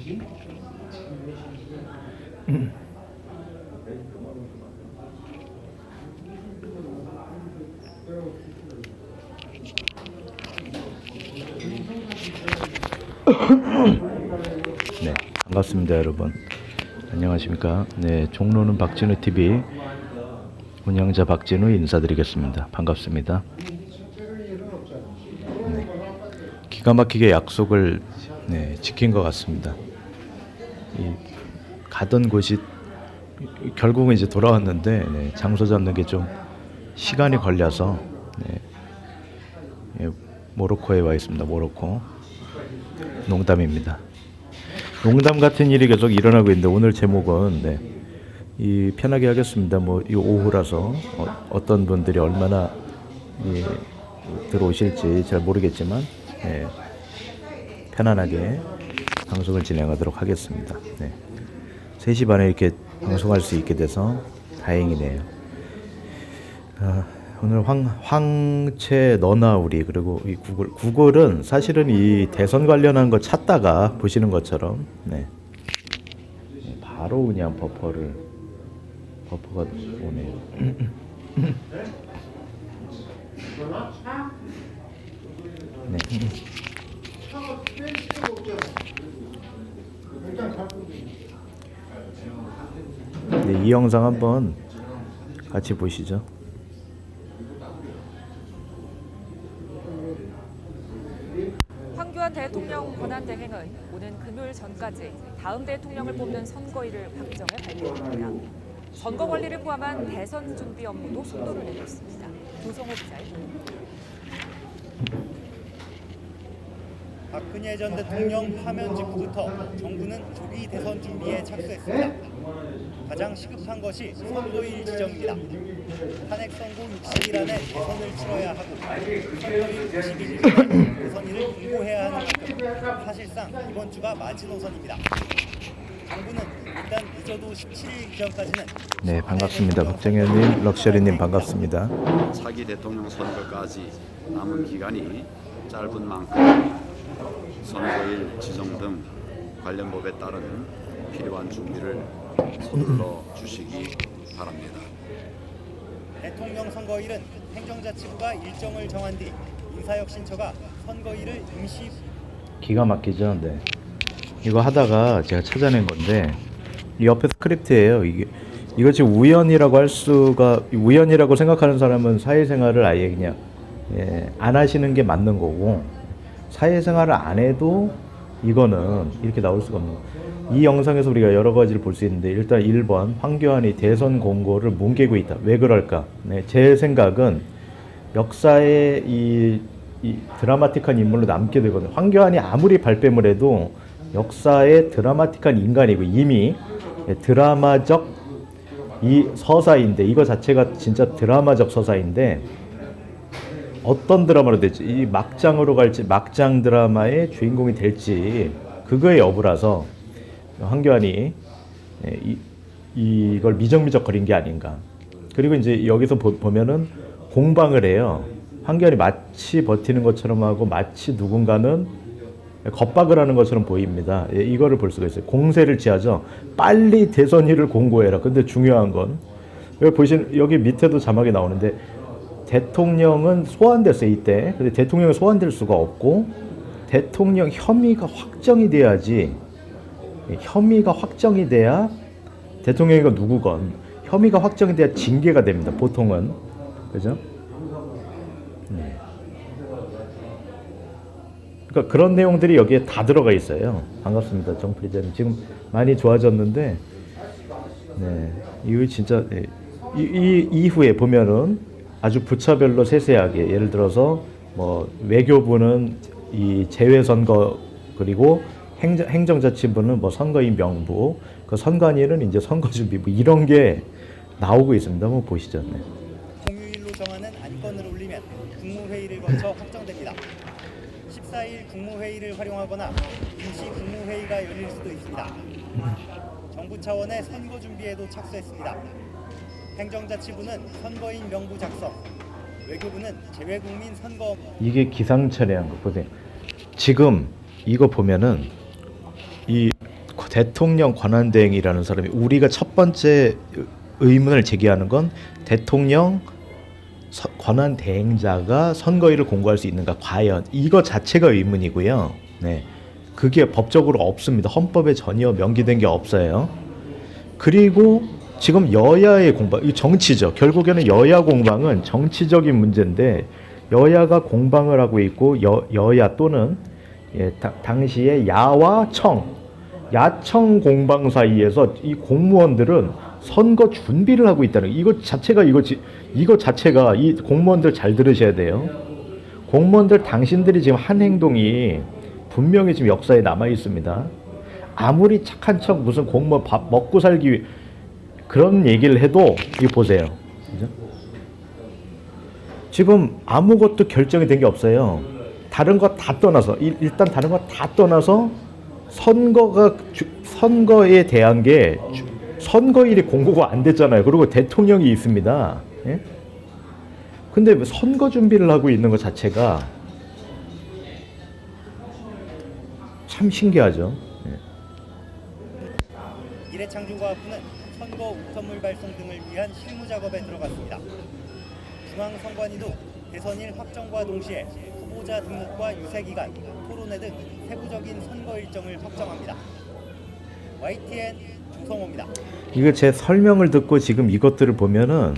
네, 반갑습니다, 여러분. 안녕하십니까? 네, 종로는 박진우 TV 운영자 박진우 인사드리겠습니다. 반갑습니다. 네, 기가 막히게 약속을 지킨 것 같습니다. 가던 곳이 결국은 이제 돌아왔는데 장소 잡는 게 좀 시간이 걸려서 모로코에 와 있습니다. 모로코. 농담입니다. 농담 같은 일이 계속 일어나고 있는데 오늘 제목은 이 편하게 하겠습니다. 뭐 이 오후라서 어떤 분들이 얼마나 들어오실지 잘 모르겠지만 편안하게 방송을 진행하도록 하겠습니다. 3시 반에 이렇게 방송할 수 있게 돼서 다행이네요. 오늘 황체 너나 우리 그리고 이 구글은 사실은 이 대선 관련한 거 찾다가 보시는 것처럼 바로 그냥 버퍼가 오네요. 이 영상 한번 같이 보시죠. 황교안 대통령 권한대행은 오는 금요일 전까지 다음 대통령을 뽑는 선거일을 확정해 발표합니다. 선거 관리를 포함한 대선 준비 업무도 속도를 내고 있습니다. 조성호 기자의 보도입니다. 박근혜 전 대통령 파면 직후부터 정부는 조기 대선 준비에 착수했습니다. 가장 시급한 것이 선거일 지정입니다. 탄핵 선고 60일 안에 대선을 치러야 하고 선거일 90일 전에 대선일을 공고해야 하는 만큼 사실상 이번 주가 마지노선입니다. 정부는 일단 늦어도 17일 이전까지는 네, 반갑습니다. 박정현님, 럭셔리님 반갑습니다. 차기 대통령 선거까지 남은 기간이 짧은 만큼 선거일 지정 등 관련 법에 따른 필요한 준비를 서둘러 주시기 바랍니다. 대통령 선거일은 행정자치부가 일정을 정한 뒤 인사혁신처가 선거일을 임시 기가 막히죠. 네. 이거 하다가 제가 찾아낸 건데 이 옆에 스크립트예요. 이거 지금 우연이라고 생각하는 사람은 사회생활을 아예 그냥 안 하시는 게 맞는 거고, 사회생활을 안 해도 이거는 이렇게 나올 수가 없는 거예요. 이 영상에서 우리가 여러 가지를 볼 수 있는데, 일단 1번 황교안이 대선 공고를 뭉개고 있다. 왜 그럴까? 제 생각은 역사에 이 드라마틱한 인물로 남게 되거든요. 황교안이 아무리 발뺌을 해도 역사의 드라마틱한 인간이고 이미 드라마적 이 서사인데, 이거 자체가 진짜 드라마적 서사인데 어떤 드라마로 될지, 이 막장으로 갈지 막장 드라마의 주인공이 될지 그거의 여부라서 황교안이 이걸 미적미적거린 게 아닌가. 그리고 이제 여기서 보면은 공방을 해요. 황교안이 마치 버티는 것처럼 하고 마치 누군가는 겁박을 하는 것처럼 보입니다. 이거를 볼 수가 있어요. 공세를 취하죠. 빨리 대선일을 공고해라. 근데 중요한 건 여기 보시는, 여기 밑에도 자막이 나오는데 대통령은 소환됐어요, 이때. 근데 대통령이 소환될 수가 없고 대통령 혐의가 확정이 돼야지. 혐의가 확정이 돼야 대통령이가 누구건 혐의가 확정이 돼야 징계가 됩니다. 보통은. 그죠? 네. 그러니까 그런 내용들이 여기에 다 들어가 있어요. 반갑습니다, 정프리자님. 지금 많이 좋아졌는데, 이거 진짜 이 이후에 보면은 아주 부처별로 세세하게, 예를 들어서 뭐 외교부는 이 재외선거, 그리고 행정자치부는 뭐 선거인 명부, 그 선관위는 이제 선거준비부, 이런 게 나오고 있습니다. 한번 보시죠. 공휴일로 정하는 안건을 올리면 국무회의를 거쳐 확정됩니다. 14일 국무회의를 활용하거나 임시 국무회의가 열릴 수도 있습니다. 정부 차원의 선거 준비에도 착수했습니다. 행정자치부는 선거인 명부 작성, 외교부는 재외국민 선거. 이게 기상천외한 거 보세요. 지금 이거 보면은 이 대통령 권한대행이라는 사람이 우리가 첫 번째 의문을 제기하는 건 대통령 권한대행자가 선거일을 공고할 수 있는가 과연 이거 자체가 의문이고요. 네, 그게 법적으로 없습니다. 헌법에 전혀 명기된 게 없어요. 그리고 지금 여야의 공방, 이 정치죠. 결국에는 여야 공방은 정치적인 문제인데 여야가 공방을 하고 있고 여야 또는 당시에 야와 야청 공방 사이에서 이 공무원들은 선거 준비를 하고 있다는 이거 자체가 이 공무원들 잘 들으셔야 돼요. 공무원들 당신들이 지금 한 행동이 분명히 지금 역사에 남아 있습니다. 아무리 착한 척 무슨 공무원 밥 먹고 살기 위해 그런 얘기를 해도 이거 보세요. 그죠? 지금 아무것도 결정이 된 게 없어요. 다른 거 다 떠나서 일단 다른 거 다 떠나서 선거에 대한 게 선거일이 공고가 안 됐잖아요. 그리고 대통령이 있습니다. 예? 근데 선거 준비를 하고 있는 것 자체가 참 신기하죠. 미래창조과학부는 선거 우편물 발송 등을 위한 실무 작업에 들어갔습니다. 중앙선관위도 대선일 확정과 동시에 후보자 등록과 유세기간, 토론회 등 세부적인 선거 일정을 확정합니다. YTN 조성호입니다. 이거 제 설명을 듣고 지금 이것들을 보면은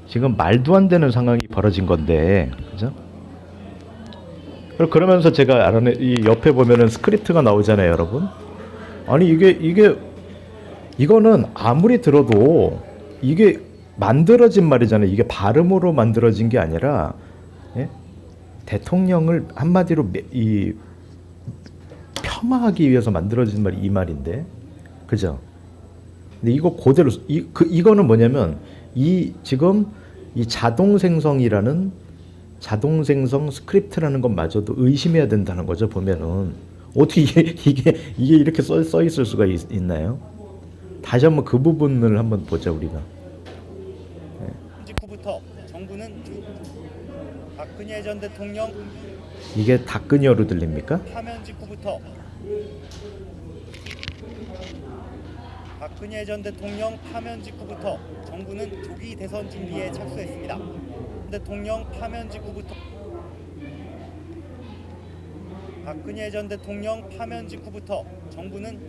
지금 말도 안 되는 상황이 벌어진 건데, 그죠? 그러면서 제가 알아내 이 옆에 보면은 스크립트가 나오잖아요, 여러분. 아니 이거는 아무리 들어도 이게 만들어진 말이잖아요. 이게 발음으로 만들어진 게 아니라 대통령을 한마디로 폄하하기 위해서 만들어진 말이 이 말인데, 그죠? 근데 이거 그대로 이거는 뭐냐면 지금 이 자동생성 스크립트라는 것마저도 의심해야 된다는 거죠. 보면은 어떻게 이게 이렇게 써 있을 수가 있나요? 다시 한번 그 부분을 한번 보자 우리가. 직후부터 정부는 박근혜 전 대통령 이게 닭근여로 들립니까? 파면 직후부터 박근혜 전 대통령 파면 직후부터 정부는 조기 대선 준비에 착수했습니다. 대통령 파면 직후부터 박근혜 전 대통령 파면 직후부터 정부는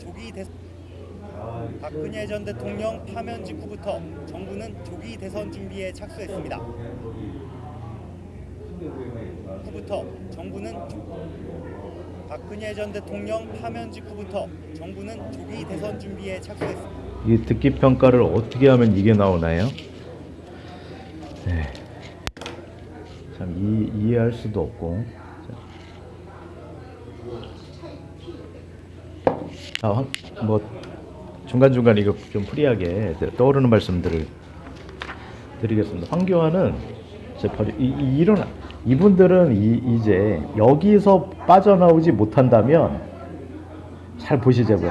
박근혜 전 대통령 파면 직후부터 정부는 조기 대선 준비에 착수했습니다. 후부터 정부는 박근혜 전 대통령 파면 직후부터 정부는 조기 대선 준비에 착수했습니다. 이 듣기 평가를 어떻게 하면 이게 나오나요? 네. 참 이해할 수도 없고. 뭐 중간중간 이거 좀 프리하게 떠오르는 말씀들을 드리겠습니다. 황교안은 이분들은 이제 여기서 빠져나오지 못한다면 잘 보시자고요.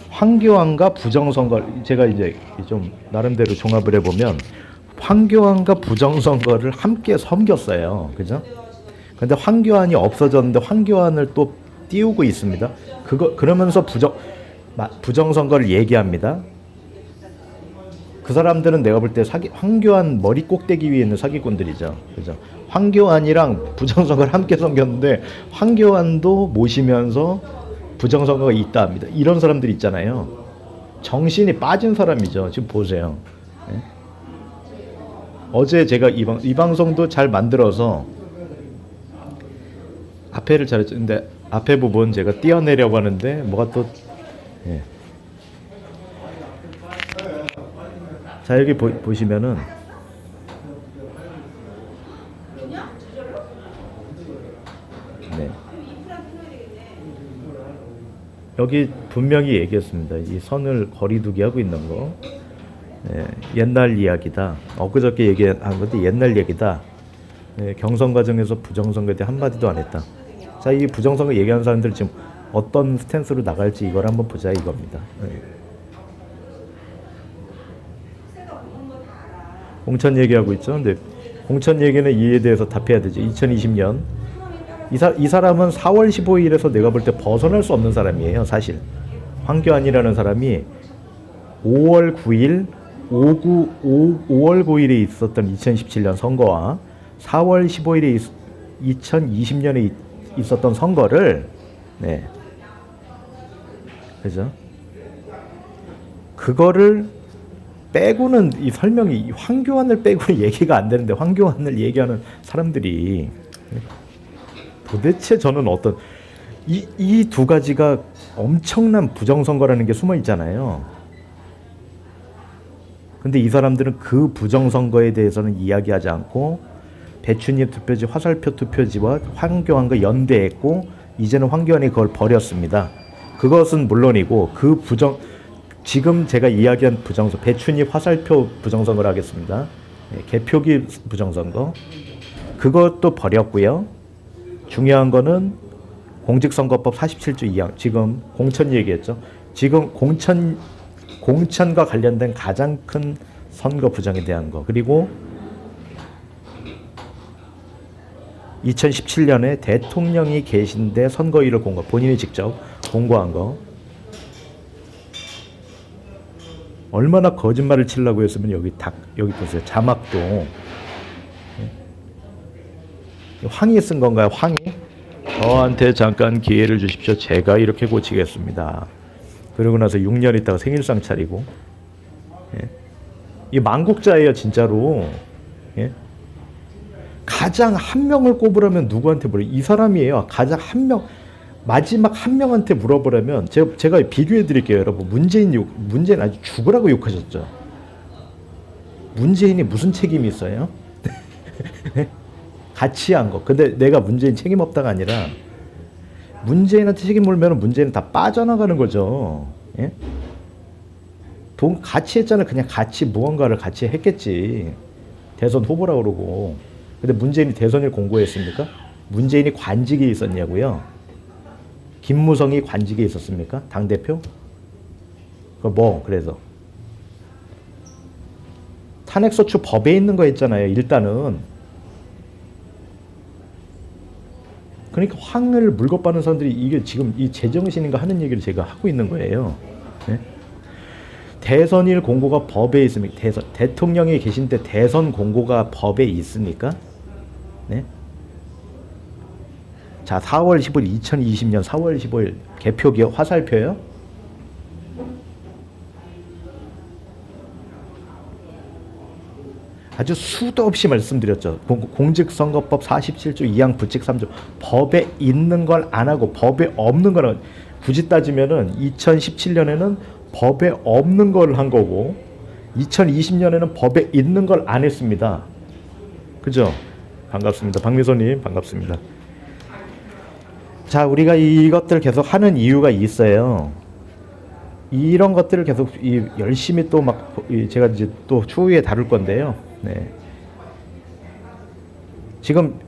황교안과 부정선거, 제가 이제 좀 나름대로 종합을 해보면 황교안과 부정선거를 함께 섬겼어요. 그죠? 근데 황교안이 없어졌는데 황교안을 또 띄우고 있습니다. 그러면서 부정선거를 얘기합니다. 그 사람들은 내가 볼 때 황교안 머리 꼭대기 위에 있는 사기꾼들이죠. 그죠? 황교안이랑 부정선거를 함께 섬겼는데 황교안도 모시면서 부정선거가 있다 합니다. 이런 사람들 있잖아요. 정신이 빠진 사람이죠. 지금 보세요. 네? 어제 제가 이 방송도 잘 만들어서 앞에를 잘했죠. 근데 앞에 부분 제가 띄어내려고 하는데 뭐가 또 예. 자 여기 보시면은 네. 여기 분명히 얘기했습니다. 이 선을 거리두기 하고 있는 거 옛날 이야기다. 엊그저께 얘기한 것도 옛날 얘기다. 경선 과정에서 부정선거에 대해 한마디도 안 했다. 자, 이 부정선거 얘기하는 사람들 지금 어떤 스탠스로 나갈지 이걸 한번 보자 이겁니다. 공천 얘기하고 있죠. 근데 공천 얘기는 이에 대해서 답해야 되죠. 2020년 이 사람은 4월 15일에서 내가 볼 때 벗어날 수 없는 사람이에요. 사실 황교안이라는 사람이 5월 9일 5월 9일에 있었던 2017년 선거와 4월 15일에 2020년에 있었던 선거를 네. 그죠? 그거를 빼고는 이 설명이 황교안을 빼고는 얘기가 안 되는데 황교안을 얘기하는 사람들이 도대체 저는 어떤 이 두 가지가 엄청난 부정선거라는 게 숨어 있잖아요. 근데 이 사람들은 그 부정선거에 대해서는 이야기하지 않고 배추님 투표지, 화살표 투표지와 황교안과 연대했고 이제는 황교안이 그걸 버렸습니다. 그것은 물론이고 그 지금 제가 이야기한 부정선거, 배추님 화살표 부정선거를 하겠습니다. 개표기 부정선거 그것도 버렸고요. 중요한 거는 공직선거법 47조 2항 지금 공천 얘기했죠. 지금 공천과 관련된 가장 큰 선거 부정에 대한 거 그리고 2017년에 대통령이 계신데 선거일을 본인이 직접 공고한 거 얼마나 거짓말을 치려고 했으면 여기 보세요. 자막도 황이 쓴 건가요? 황이? 저한테 잠깐 기회를 주십시오. 제가 이렇게 고치겠습니다. 그러고 나서 6년 있다가 생일상 차리고 예. 이 망국자예요 진짜로. 예. 가장 한 명을 꼽으라면 누구한테 물어요? 이 사람이에요. 가장 마지막 한 명한테 물어보라면 제가 비교해 드릴게요. 여러분 문재인 아주 죽으라고 욕하셨죠. 문재인이 무슨 책임이 있어요? 같이 한 거. 근데 내가 문재인 책임 없다가 아니라 문재인한테 책임 물면 문재인은 다 빠져나가는 거죠. 예? 돈 같이 했잖아요. 그냥 같이 무언가를 같이 했겠지. 대선 후보라고 그러고. 근데 문재인이 대선을 공고했습니까? 문재인이 관직에 있었냐고요? 김무성이 관직에 있었습니까? 당대표? 그래서 탄핵소추 법에 있는 거 있잖아요. 일단은. 그러니까 황을 물고 빠는 사람들이 이게 지금 이 제정신인가 하는 얘기를 제가 하고 있는 거예요. 네? 대선일 공고가 법에 있습니까? 대통령이 계신 때 대선 공고가 법에 있습니까? 네? 자, 4월 15일 2020년 4월 15일 개표기요? 화살표요? 아주 수도 없이 말씀드렸죠. 공직선거법 47조 2항 부칙 3조 법에 있는 걸 안 하고 법에 없는 거는 굳이 따지면은 2017년에는 법에 없는 걸 한 거고 2020년에는 법에 있는 걸 안 했습니다. 그죠? 반갑습니다. 박미소님 반갑습니다. 자, 우리가 이것들 계속 하는 이유가 있어요. 이런 것들을 계속 열심히 또 제가 이제 또 추후에 다룰 건데요. 네. 지금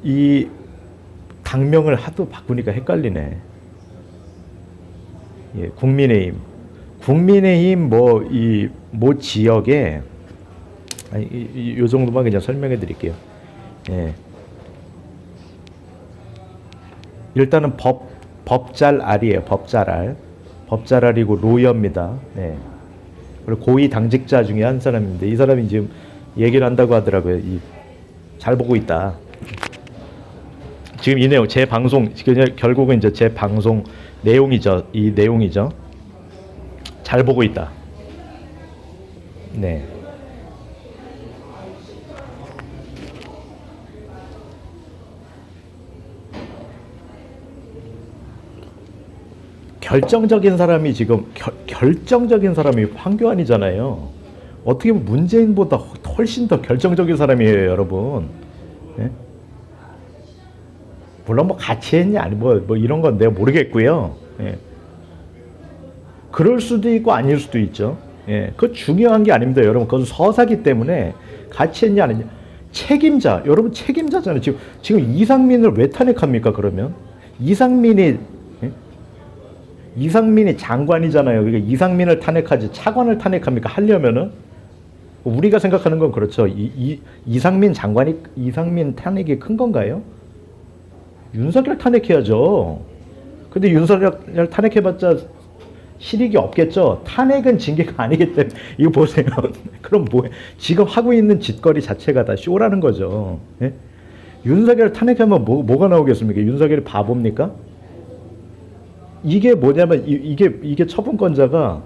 이 당명을 하도 바꾸니까 헷갈리네. 예, 국민의힘 뭐 지역에 요 정도만 그냥 설명해 드릴게요. 예. 일단은 법잘알이에요. 법잘알이고 로여입니다. 네. 그리고 고위 당직자 중에 한 사람인데 이 사람이 지금 얘기를 한다고 하더라고요. 잘 보고 있다. 지금 이 내용 제 방송 결국은 이제 제 방송 내용이죠. 이 내용이죠. 잘 보고 있다. 네. 결정적인 사람이 지금 결정적인 사람이 황교안이잖아요. 어떻게 보면 문재인보다 훨씬 더 결정적인 사람이에요, 여러분. 네? 물론 뭐 같이 했냐 아니 뭐 이런 건 내가 모르겠고요. 예. 그럴 수도 있고 아닐 수도 있죠. 예. 그거 중요한 게 아닙니다, 여러분. 그건 서사기 때문에 같이 했냐 안 했냐. 책임자, 여러분 책임자잖아요. 지금 이상민을 왜 탄핵합니까? 그러면 이상민이 장관이잖아요. 그러니까 이상민을 탄핵하지 차관을 탄핵합니까? 하려면은 우리가 생각하는 건 그렇죠. 이상민 탄핵이 큰 건가요? 윤석열 탄핵해야죠. 근데 윤석열 탄핵해봤자 실익이 없겠죠. 탄핵은 징계가 아니기 때문에 이거 보세요. 그럼 뭐해? 지금 하고 있는 짓거리 자체가 다 쇼라는 거죠. 예? 윤석열 탄핵하면 뭐가 나오겠습니까? 윤석열이 바보입니까? 이게 뭐냐면 이게 처분권자가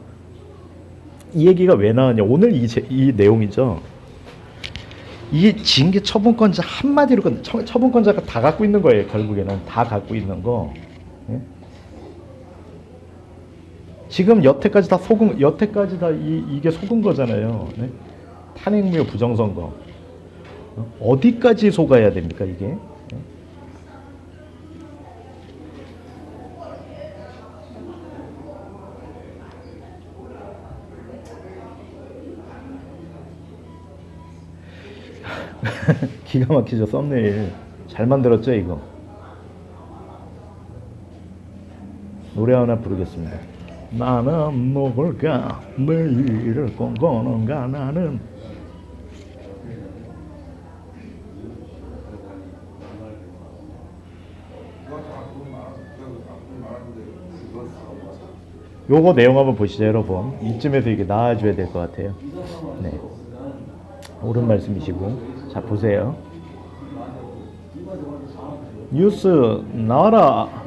이 얘기가 왜 나왔냐? 오늘 이 내용이죠. 이 징계 처분권자 한마디로 처분권자가 다 갖고 있는 거예요. 결국에는 다 갖고 있는 거. 예? 지금 여태까지 다 이게 속은 거잖아요. 네? 탄핵무효 부정선거. 어디까지 속아야 됩니까 이게? 네? 기가 막히죠. 썸네일 잘 만들었죠 이거. 노래 하나 부르겠습니다. 나는 누굴까 매일을 꿈꾸는가 나는. 요거 내용 한번 보시죠 여러분. 이쯤에서 이게 나와줘야 될 것 같아요. 네. 옳은 말씀이시고. 자 보세요. 뉴스 나와라.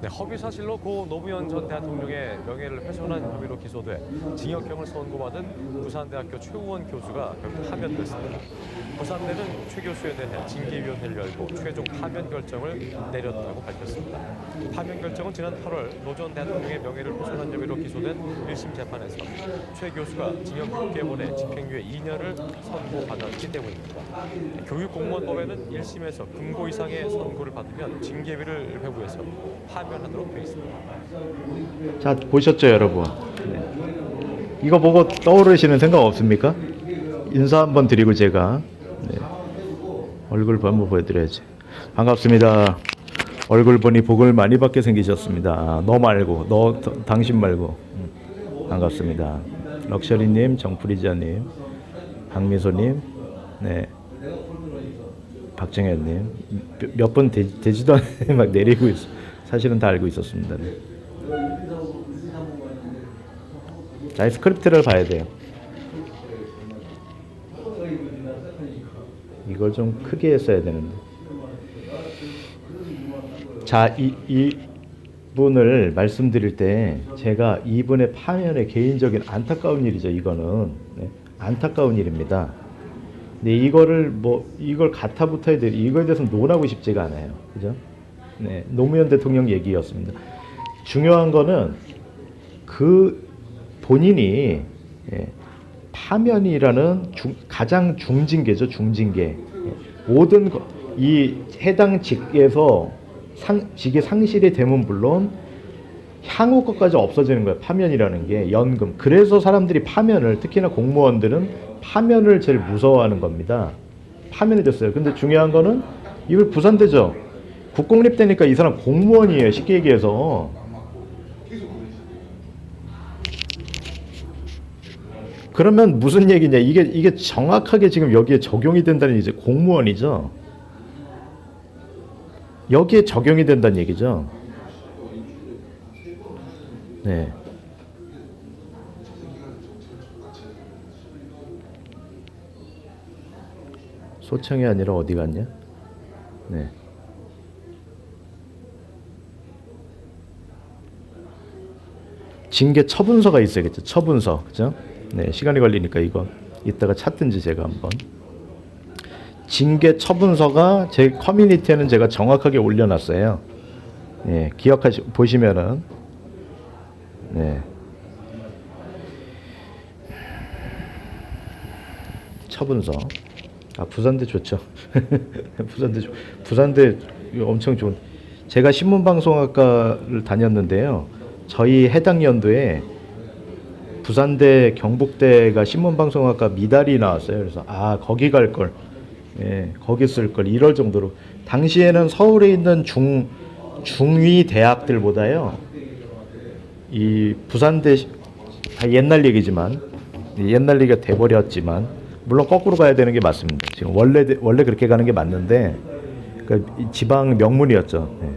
네, 허위 사실로 고 노무현 전 대통령의 명예를 훼손한 혐의로 기소돼 징역형을 선고받은 부산대학교 최우원 교수가 결국 파면됐습니다. 부산대는 최 교수에 대해 징계위원회를 열고 최종 파면 결정을 내렸다고 밝혔습니다. 파면 결정은 지난 8월 노 전 대통령의 명예를 훼손한 혐의로 기소된 1심 재판에서 최 교수가 징역 6개월에 집행유예 2년을 선고받았기 때문입니다. 교육공무원법에는 1심에서 금고 이상의 선고를 받으면 징계비를 회부해서 파면하도록 되어 있습니다. 자 보셨죠 여러분. 네. 이거 보고 떠오르시는 생각 없습니까? 인사 한번 드리고 제가 네. 얼굴 한번 보여드려야지. 반갑습니다. 얼굴 보니 복을 많이 받게 생기셨습니다. 너 말고 당신 말고. 반갑습니다. 럭셔리님, 정프리자님, 박미소님, 네, 박정현님 몇 번 되지도 않게 막 내리고 있어. 사실은 다 알고 있었습니다. 네. 자, 스크립트를 봐야 돼요. 이걸 좀 크게 했어야 되는데. 자, 이 분을 말씀드릴 때 제가 이분의 파면의 개인적인 안타까운 일이죠. 이거는 네, 안타까운 일입니다. 근데 이걸 갖다붙어야 돼. 이거에 대해서 논하고 싶지가 않아요. 그죠? 네, 노무현 대통령 얘기였습니다. 중요한 거는 그 본인이 파면이라는 가장 중징계죠. 중징계. 모든 이 해당 직에서 직의 상실이 되면 물론 향후 것까지 없어지는 거예요. 파면이라는 게 연금. 그래서 사람들이 파면을, 특히나 공무원들은 파면을 제일 무서워하는 겁니다. 파면이 됐어요. 근데 중요한 거는 이걸 부산대죠. 국공립대니까 이 사람 공무원이에요. 쉽게 얘기해서. 그러면 무슨 얘기냐? 이게 정확하게 지금 여기에 적용이 된다는 얘기죠. 공무원이죠. 여기에 적용이 된다는 얘기죠. 네. 소청이 아니라 어디 갔냐? 네. 징계 처분서가 있어야겠죠. 처분서. 그죠? 네, 시간이 걸리니까 이거 이따가 찾든지 제가 한번. 징계 처분서가 제 커뮤니티에는 제가 정확하게 올려놨어요. 네, 보시면은 네. 처분서. 아, 부산대 좋죠. 부산대 엄청 좋은. 제가 신문방송학과를 다녔는데요. 저희 해당 연도에 부산대 경북대가 신문방송학과 미달이 나왔어요. 그래서 거기 갈 걸, 예, 거기 쓸 걸 이럴 정도로. 당시에는 서울에 있는 중위 대학들보다요, 이 부산대 다 옛날 얘기지만, 옛날 얘기가 돼버렸지만, 물론 거꾸로 가야 되는 게 맞습니다. 지금 원래 그렇게 가는 게 맞는데, 그러니까 지방 명문이었죠. 예.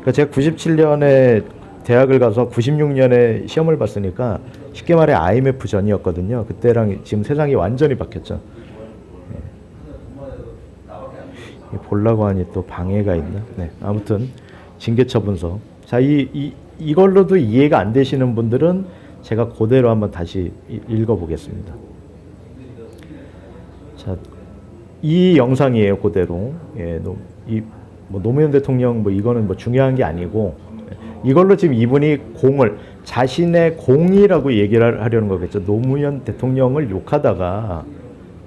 그러니까 제가 97년에 대학을 가서 96년에 시험을 봤으니까 쉽게 말해 IMF 전이었거든요. 그때랑 지금 세상이 완전히 바뀌었죠. 예. 보려고 하니 또 방해가 있나? 네. 아무튼 징계처분서. 자, 이걸로도 이해가 안 되시는 분들은 제가 그대로 한번 다시 읽어보겠습니다. 자, 이 영상이에요, 그대로. 예, 뭐 노무현 대통령 뭐 이거는 뭐 중요한 게 아니고 이걸로 지금 이분이 자신의 공이라고 얘기를 하려는 거겠죠. 노무현 대통령을 욕하다가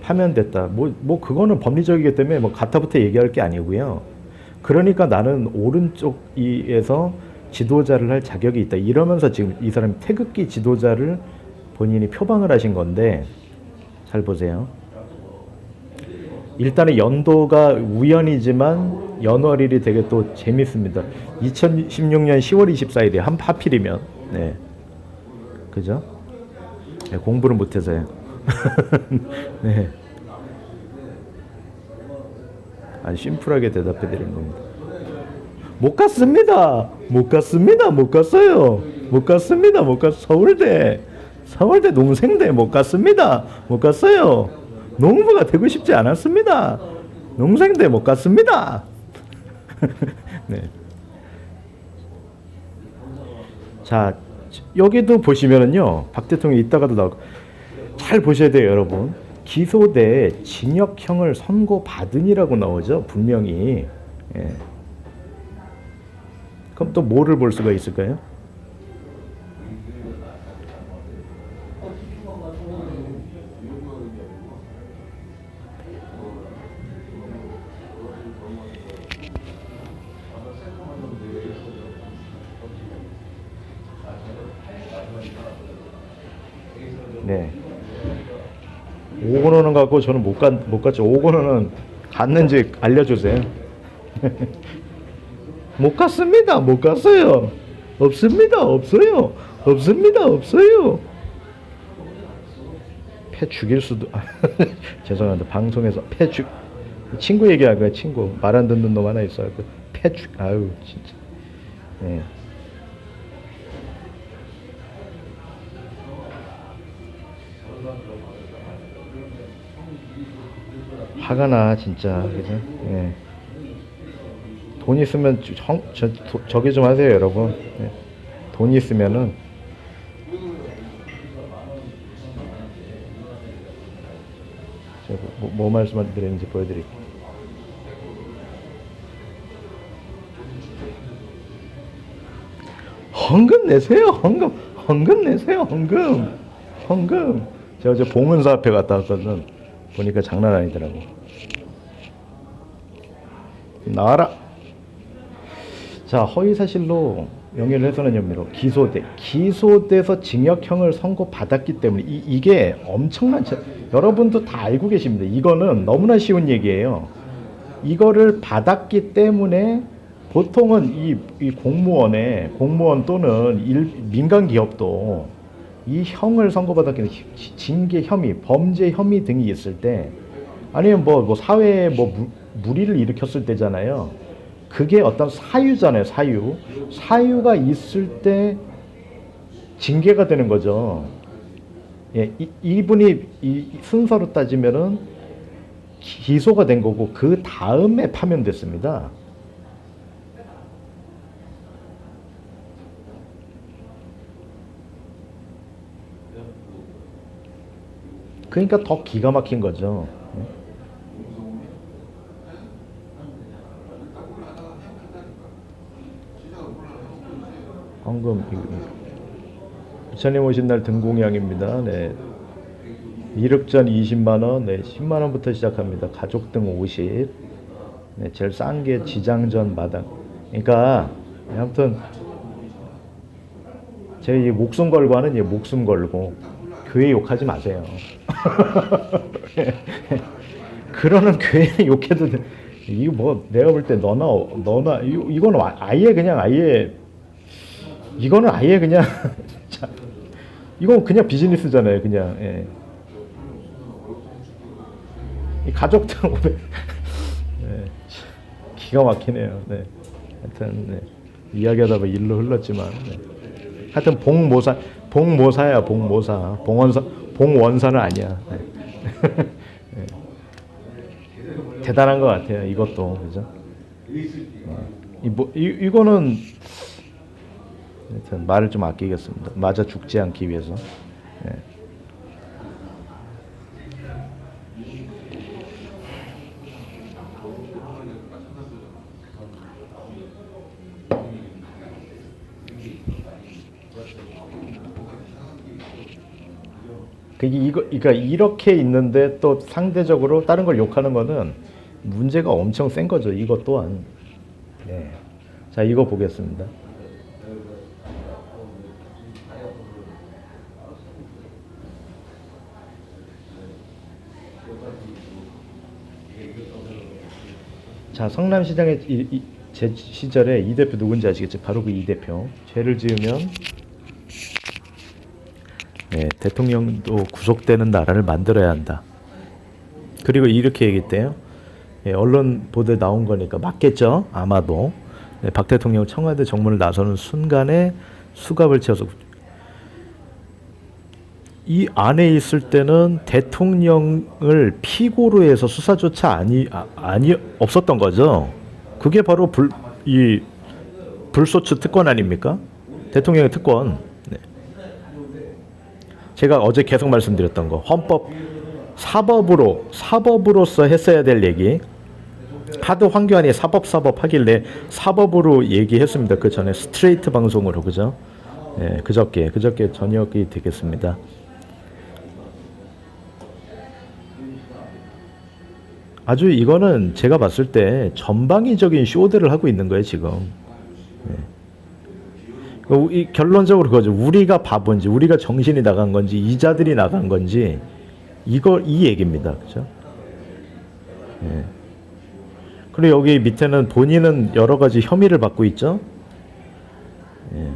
파면됐다. 뭐 그거는 법리적이기 때문에 뭐 가타부터 얘기할 게 아니고요. 그러니까 나는 오른쪽에서 지도자를 할 자격이 있다. 이러면서 지금 이 사람이 태극기 지도자를 본인이 표방을 하신 건데 잘 보세요. 일단은 연도가 우연이지만 연월일이 되게 또 재밌습니다. 2016년 10월 24일이에요. 하필이면. 네. 그죠? 네, 공부를 못해서요. 네. 아주 심플하게 대답해 드리는 겁니다. 못 갔습니다. 못 갔습니다. 못 갔어요. 못 갔습니다. 못 갔. 서울대 농생대 못 갔습니다. 못 갔어요. 농부가 되고 싶지 않았습니다. 농생대 못 갔습니다. 네. 자, 여기도 보시면은요, 박 대통령이 이따가도 나올 잘 보셔야 돼요, 여러분. 기소돼 징역형을 선고받으니라고 나오죠, 분명히. 예. 그럼 또 뭐를 볼 수가 있을까요? 네. 5억 원은 갖고 저는 못 갔죠. 5억 원은 갔는지 알려주세요. 못 갔습니다. 못 갔어요. 없습니다. 없어요. 없습니다. 없어요. 패 죽일 수도. 죄송합니다. 방송에서 친구 얘기할 거야. 친구 말 안 듣는 놈 하나 있어요. 아유 진짜. 네. 화가 나 진짜. 그죠? 예. 돈 있으면 저기 좀 하세요, 여러분. 예. 돈 있으면은 제가 뭐 말씀드렸는지 보여드릴게요. 헌금 내세요. 헌금 내세요. 헌금. 제가 어제 봉은사 앞에 갔다 왔거든. 보니까 장난 아니더라고. 나와라. 자, 허위사실로 명예를 훼손한 혐의로 기소돼서 징역형을 선고받았기 때문에 이게 엄청난 여러분도 다 알고 계십니다. 이거는 너무나 쉬운 얘기예요. 이거를 받았기 때문에 보통은 이 공무원 또는 민간 기업도 이 형을 선고받았기 때문에 징계 혐의, 범죄 혐의 등이 있을 때 아니면 뭐 사회에 무리를 일으켰을 때잖아요. 그게 어떤 사유잖아요. 사유가 있을 때 징계가 되는 거죠. 예, 이분이 이 순서로 따지면은 기소가 된 거고 그 다음에 파면됐습니다. 그러니까 더 기가 막힌 거죠. 헌금 부처님 오신 날 등공양입니다. 네. 이륵전 20만 원, 네, 10만 원부터 시작합니다. 가족 등 50. 네, 제일 싼 게 지장전 마당. 그러니까 아무튼 제가 이 목숨 걸고 하는 이 목숨 걸고 교회 욕하지 마세요. 그러는 교회 욕해도 이거 뭐 내가 볼 때 너나 이거는 아예 이거는 아예 그냥 이건 그냥 비즈니스잖아요. 그냥. 예. 이 가족들 500 네. 기가 막히네요. 네. 하여튼 네. 이야기하다 보면 일로 흘렀지만 네. 하여튼 봉모사야 봉모사 봉원사는 아니야. 네. 네. 대단한 것 같아요. 이것도 그죠? 이거는 하여튼 말을 좀 아끼겠습니다. 맞아 죽지 않기 위해서. 네. 그러니까 이렇게 있는데 또 상대적으로 다른 걸 욕하는 거는 문제가 엄청 센 거죠. 이것 또한. 네. 자, 이거 보겠습니다. 자, 성남시장의 제 시절에 이 대표 누군지 아시겠죠? 바로 그 이 대표. 죄를 지으면 네, 대통령도 구속되는 나라를 만들어야 한다. 그리고 이렇게 얘기했대요. 예, 언론 보도에 나온 거니까 맞겠죠? 아마도. 네, 박 대통령 청와대 정문을 나서는 순간에 수갑을 채워서 이 안에 있을 때는 대통령을 피고로 해서 수사조차 없었던 거죠. 그게 바로 불소추 특권 아닙니까? 대통령의 특권. 네. 제가 어제 계속 말씀드렸던 거 헌법 사법으로서 했어야 될 얘기 하도 황교안이 사법 하길래 사법으로 얘기했습니다. 그 전에 스트레이트 방송으로 그죠? 네, 그저께 저녁이 되겠습니다. 아주 이거는 제가 봤을 때 전방위적인 쇼들을 하고 있는 거예요 지금. 네. 결론적으로 그거죠. 우리가 바본지, 우리가 정신이 나간 건지, 이자들이 나간 건지, 이 얘기입니다. 그죠? 네. 그리고 여기 밑에는 본인은 여러 가지 혐의를 받고 있죠. 네.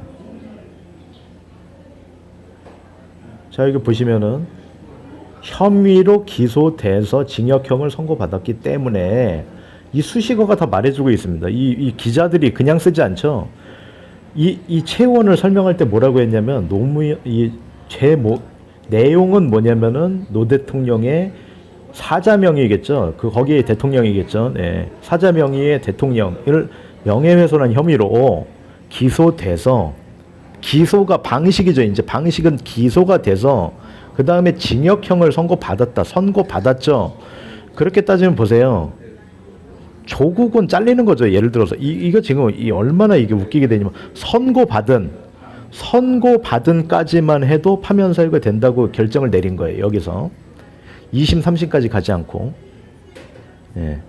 자, 여기 보시면은 혐의로 기소돼서 징역형을 선고받았기 때문에 이 수식어가 다 말해주고 있습니다. 이 기자들이 그냥 쓰지 않죠. 이 채원을 설명할 때 뭐라고 했냐면 내용은 뭐냐면은 노 대통령의 사자명의겠죠. 거기에 대통령이겠죠. 네. 사자명의의 대통령을 명예훼손한 혐의로 기소돼서 기소가 방식이죠. 이제 방식은 기소가 돼서 그 다음에 징역형을 선고받았죠. 그렇게 따지면 보세요. 조국은 잘리는 거죠. 예를 들어서 이거 지금 얼마나 이게 웃기게 되냐면 선고받은까지만 해도 파면 사유가 된다고 결정을 내린 거예요. 여기서 2심 3심까지 가지 않고. 예.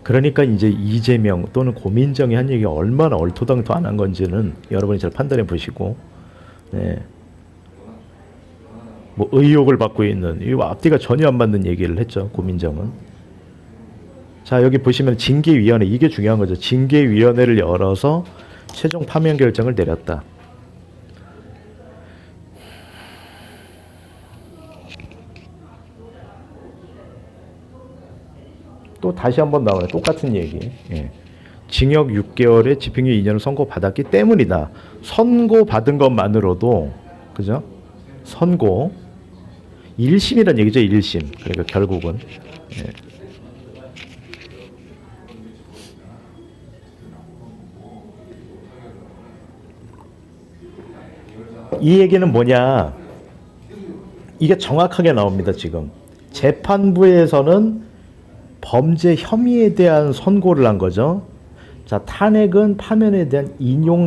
그러니까 이제 이재명 또는 고민정이 한 얘기가 얼마나 얼토당토 안 한 건지는 여러분이 잘 판단해 보시고. 예. 뭐 의혹을 받고 있는 이 앞뒤가 전혀 안 맞는 얘기를 했죠. 고민정은. 자, 여기 보시면 징계위원회, 이게 중요한 거죠. 징계위원회를 열어서 최종 파면 결정을 내렸다. 또 다시 한번 나오네. 똑같은 얘기. 예. 징역 6개월에 집행유예 2년을 선고받았기 때문이다. 선고받은 것만으로도, 그죠? 선고 1심이란 얘기죠. 1심. 그러니까 결국은. 예. 이 얘기는 뭐냐? 이게 정확하게 나옵니다. 지금 재판부에서는 범죄 혐의에 대한 선고를 한 거죠. 자, 탄핵은 파면에 대한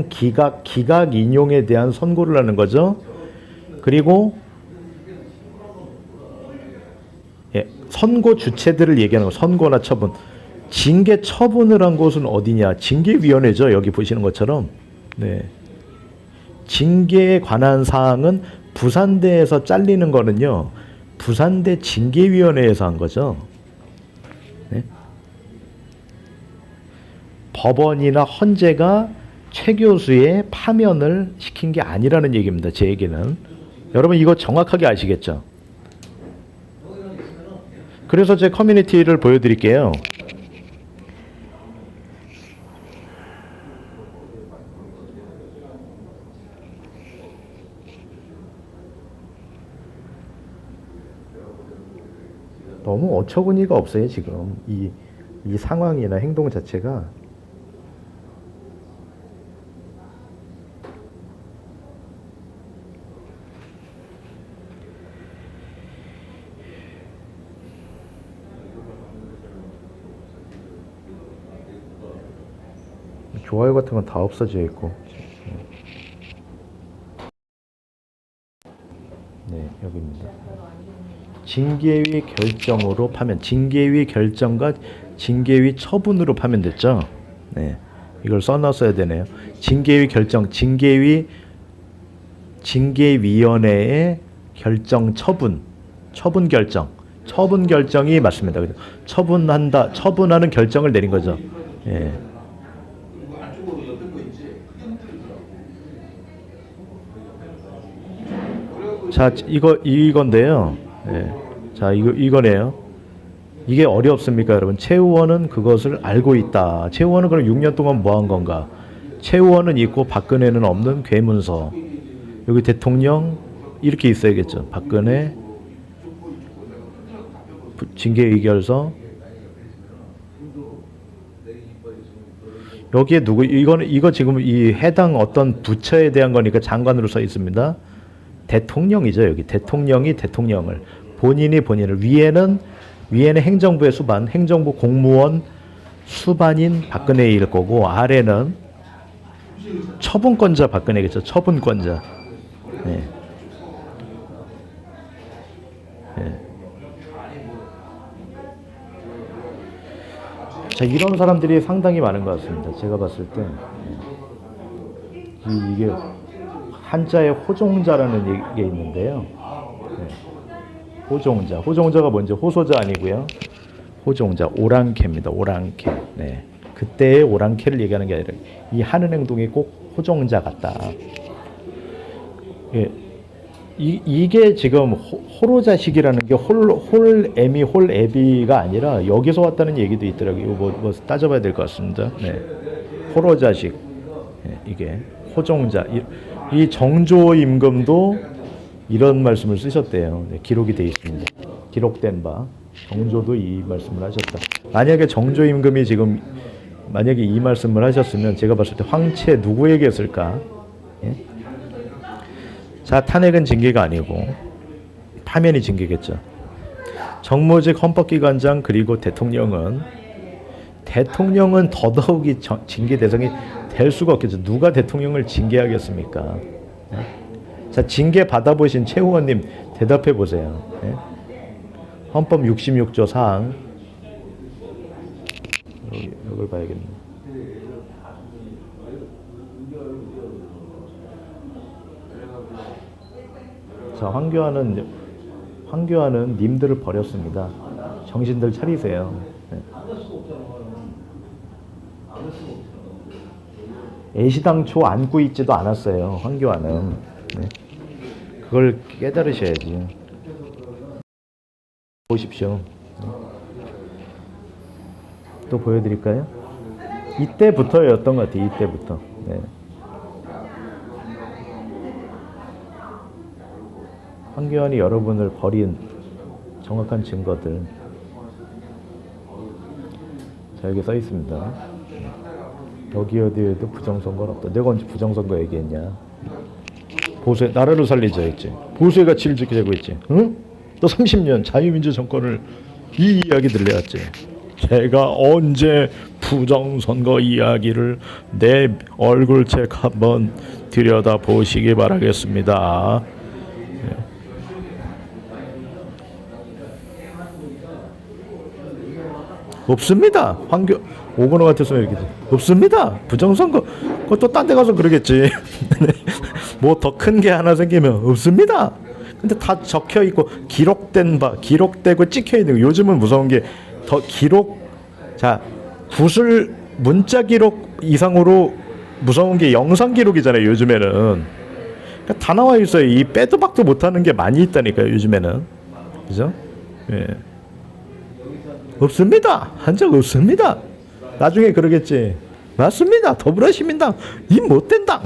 기각 인용에 대한 선고를 하는 거죠. 그리고 예, 선고 주체들을 얘기하는 거, 선고나 처분. 징계 처분을 한 곳은 어디냐? 징계위원회죠. 여기 보시는 것처럼. 네. 징계에 관한 사항은 부산대에서 잘리는 거는요. 부산대 징계위원회에서 한 거죠. 네. 법원이나 헌재가 최 교수의 파면을 시킨 게 아니라는 얘기입니다. 제 얘기는. 여러분 이거 정확하게 아시겠죠? 그래서 제 커뮤니티를 보여드릴게요. 너무 어처구니가 없어요, 지금. 이 상황이나 행동 자체가. 좋아요 같은 건 다 없어져 있고. 네, 여기입니다. 징계위 결정으로 파면, 징계위 결정과 징계위 처분으로 파면됐죠. 네, 이걸 써놨어야 되네요. 징계위 결정, 징계위원회의 결정 처분, 처분 결정이 맞습니다. 처분하는 결정을 내린 거죠. 예. 자, 이건데요. 예. 자, 이거네요. 이게 어렵습니까, 여러분? 최우원은 그것을 알고 있다. 최우원은 그럼 6년 동안 뭐 한 건가? 최우원은 있고 박근혜는 없는 괴문서. 여기 대통령 이렇게 있어야겠죠. 박근혜 징계 의결서. 여기에 이거 지금 이 해당 어떤 부처에 대한 거니까 장관으로 써 있습니다. 대통령이죠. 여기 대통령이 대통령을, 본인을, 위에는 행정부의 수반, 행정부 공무원 수반인 박근혜일 거고, 아래는 처분권자 박근혜겠죠. 처분권자. 네. 네. 자, 이런 사람들이 상당히 많은 것 같습니다. 제가 봤을 때 이게 한자에 호종자라는 게 있는데요. 네. 호종자가 뭔지, 호소자 아니고요. 호종자, 오랑캐입니다. 오랑캐. 네. 그때의 오랑캐를 얘기하는 게 아니라 이 하는 행동이 꼭 호종자 같다. 예. 이게 지금 호로자식이라는 게 홀애비가 아니라 여기서 왔다는 얘기도 있더라고요. 뭐 따져봐야 될 것 같습니다. 네. 호로자식. 네. 이게 호종자. 이 정조 임금도 이런 말씀을 쓰셨대요. 네, 기록이 되어 있습니다. 기록된 바 정조도 이 말씀을 하셨다. 만약에 정조 임금이 지금 만약에 이 말씀을 하셨으면 제가 봤을 때 황채 누구에게 했을까? 예? 자, 탄핵은 징계가 아니고 파면이 징계겠죠. 정무직 헌법기관장 그리고 대통령은 더더욱이 징계 대상이 될 수가 없겠죠. 누가 대통령을 징계하겠습니까? 네? 자, 징계 받아보신 최 의원님 대답해 보세요. 네? 헌법 66조 사항 이걸 봐야겠네. 자, 황교안은 님들을 버렸습니다. 정신들 차리세요. 네. 애시당초 안고 있지도 않았어요. 황교안은. 네. 그걸 깨달으셔야지. 보십시오. 또 보여드릴까요? 이때부터였던 것 같아요. 이때부터. 네. 황교안이 여러분을 버린 정확한 증거들. 자, 여기 써 있습니다. 여기 어디에도 부정선거는 없다. 내가 언제 부정선거 얘기했냐? 보수의 나라를 살리자 했지. 보수의 가치를 지키자고 했지. 응? 또 30년 자유민주 정권을 이 이야기들 내왔지. 제가 언제 부정선거 이야기를 내 얼굴책 한번 들여다 보시기 바라겠습니다. 없습니다. 오건호 같았으면 이렇게 없습니다. 부정선거 그것도 딴 데 가서 그러겠지. 뭐 더 큰 게 하나 생기면 없습니다. 근데 다 적혀 있고 기록되고 찍혀 있는 거. 요즘은 무서운 게 더 구술 문자 기록 이상으로 무서운 게 영상 기록이잖아요. 요즘에는 그러니까 다 나와 있어요. 이 빼도 박도 못하는 게 많이 있다니까요. 요즘에는 그죠? 예. 없습니다. 한 적 없습니다. 나중에 그러겠지. 맞습니다. 더불어시민당 이 못된 당.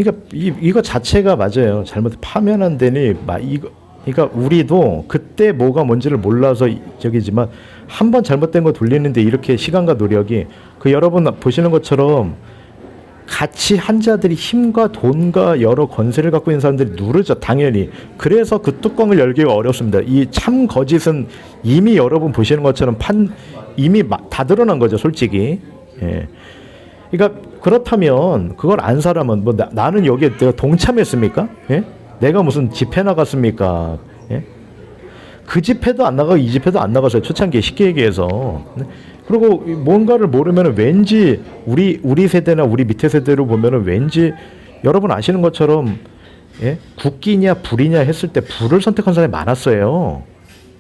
그러니까 이거 자체가 맞아요. 잘못 파면한 데니 이거 그러니까 우리도 그때 뭐가 뭔지를 몰라서 저기지만 한 번 잘못된 거 돌리는데 이렇게 시간과 노력이 그 여러분 보시는 것처럼 같이 한자들이 힘과 돈과 여러 권세를 갖고 있는 사람들이 누르죠. 당연히. 그래서 그 뚜껑을 열기가 어렵습니다. 이 참 거짓은 이미 여러분 보시는 것처럼 이미 다 드러난 거죠. 솔직히. 예. 그러니까 그렇다면 그걸 안 사람은 뭐 나는 여기에 내가 동참했습니까? 예? 내가 무슨 집회 나갔습니까? 예? 그 집회도 안 나가고 이 집회도 안 나가서요. 초창기에 쉽게 얘기해서. 그리고 뭔가를 모르면 왠지 우리 세대나 우리 밑에 세대로 보면은 왠지 여러분 아시는 것처럼 예? 국기냐 불이냐 했을 때 불을 선택한 사람이 많았어요.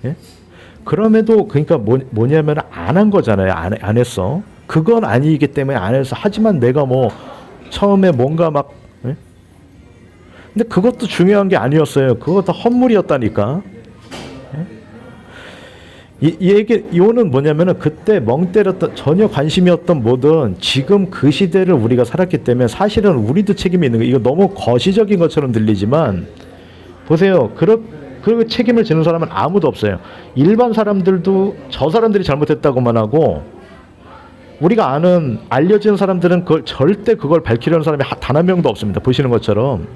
예? 그럼에도 그러니까 뭐냐면 안 한 거잖아요. 안 했어. 그건 아니기 때문에 안 해서 하지만 내가 뭐 처음에 뭔가 막 예? 근데 그것도 중요한 게 아니었어요. 그것도 헛물이었다니까. 예? 이거는 뭐냐면은 그때 멍 때렸던 전혀 관심이 없던 뭐든 지금 그 시대를 우리가 살았기 때문에 사실은 우리도 책임이 있는 거예요. 이거 너무 거시적인 것처럼 들리지만 보세요. 그 책임을 지는 사람은 아무도 없어요. 일반 사람들도 저 사람들이 잘못했다고만 하고 우리가 아는 알려진 사람들은 절대 그걸 밝히려는 사람이 단 한 명도 없습니다. 보시는 것처럼.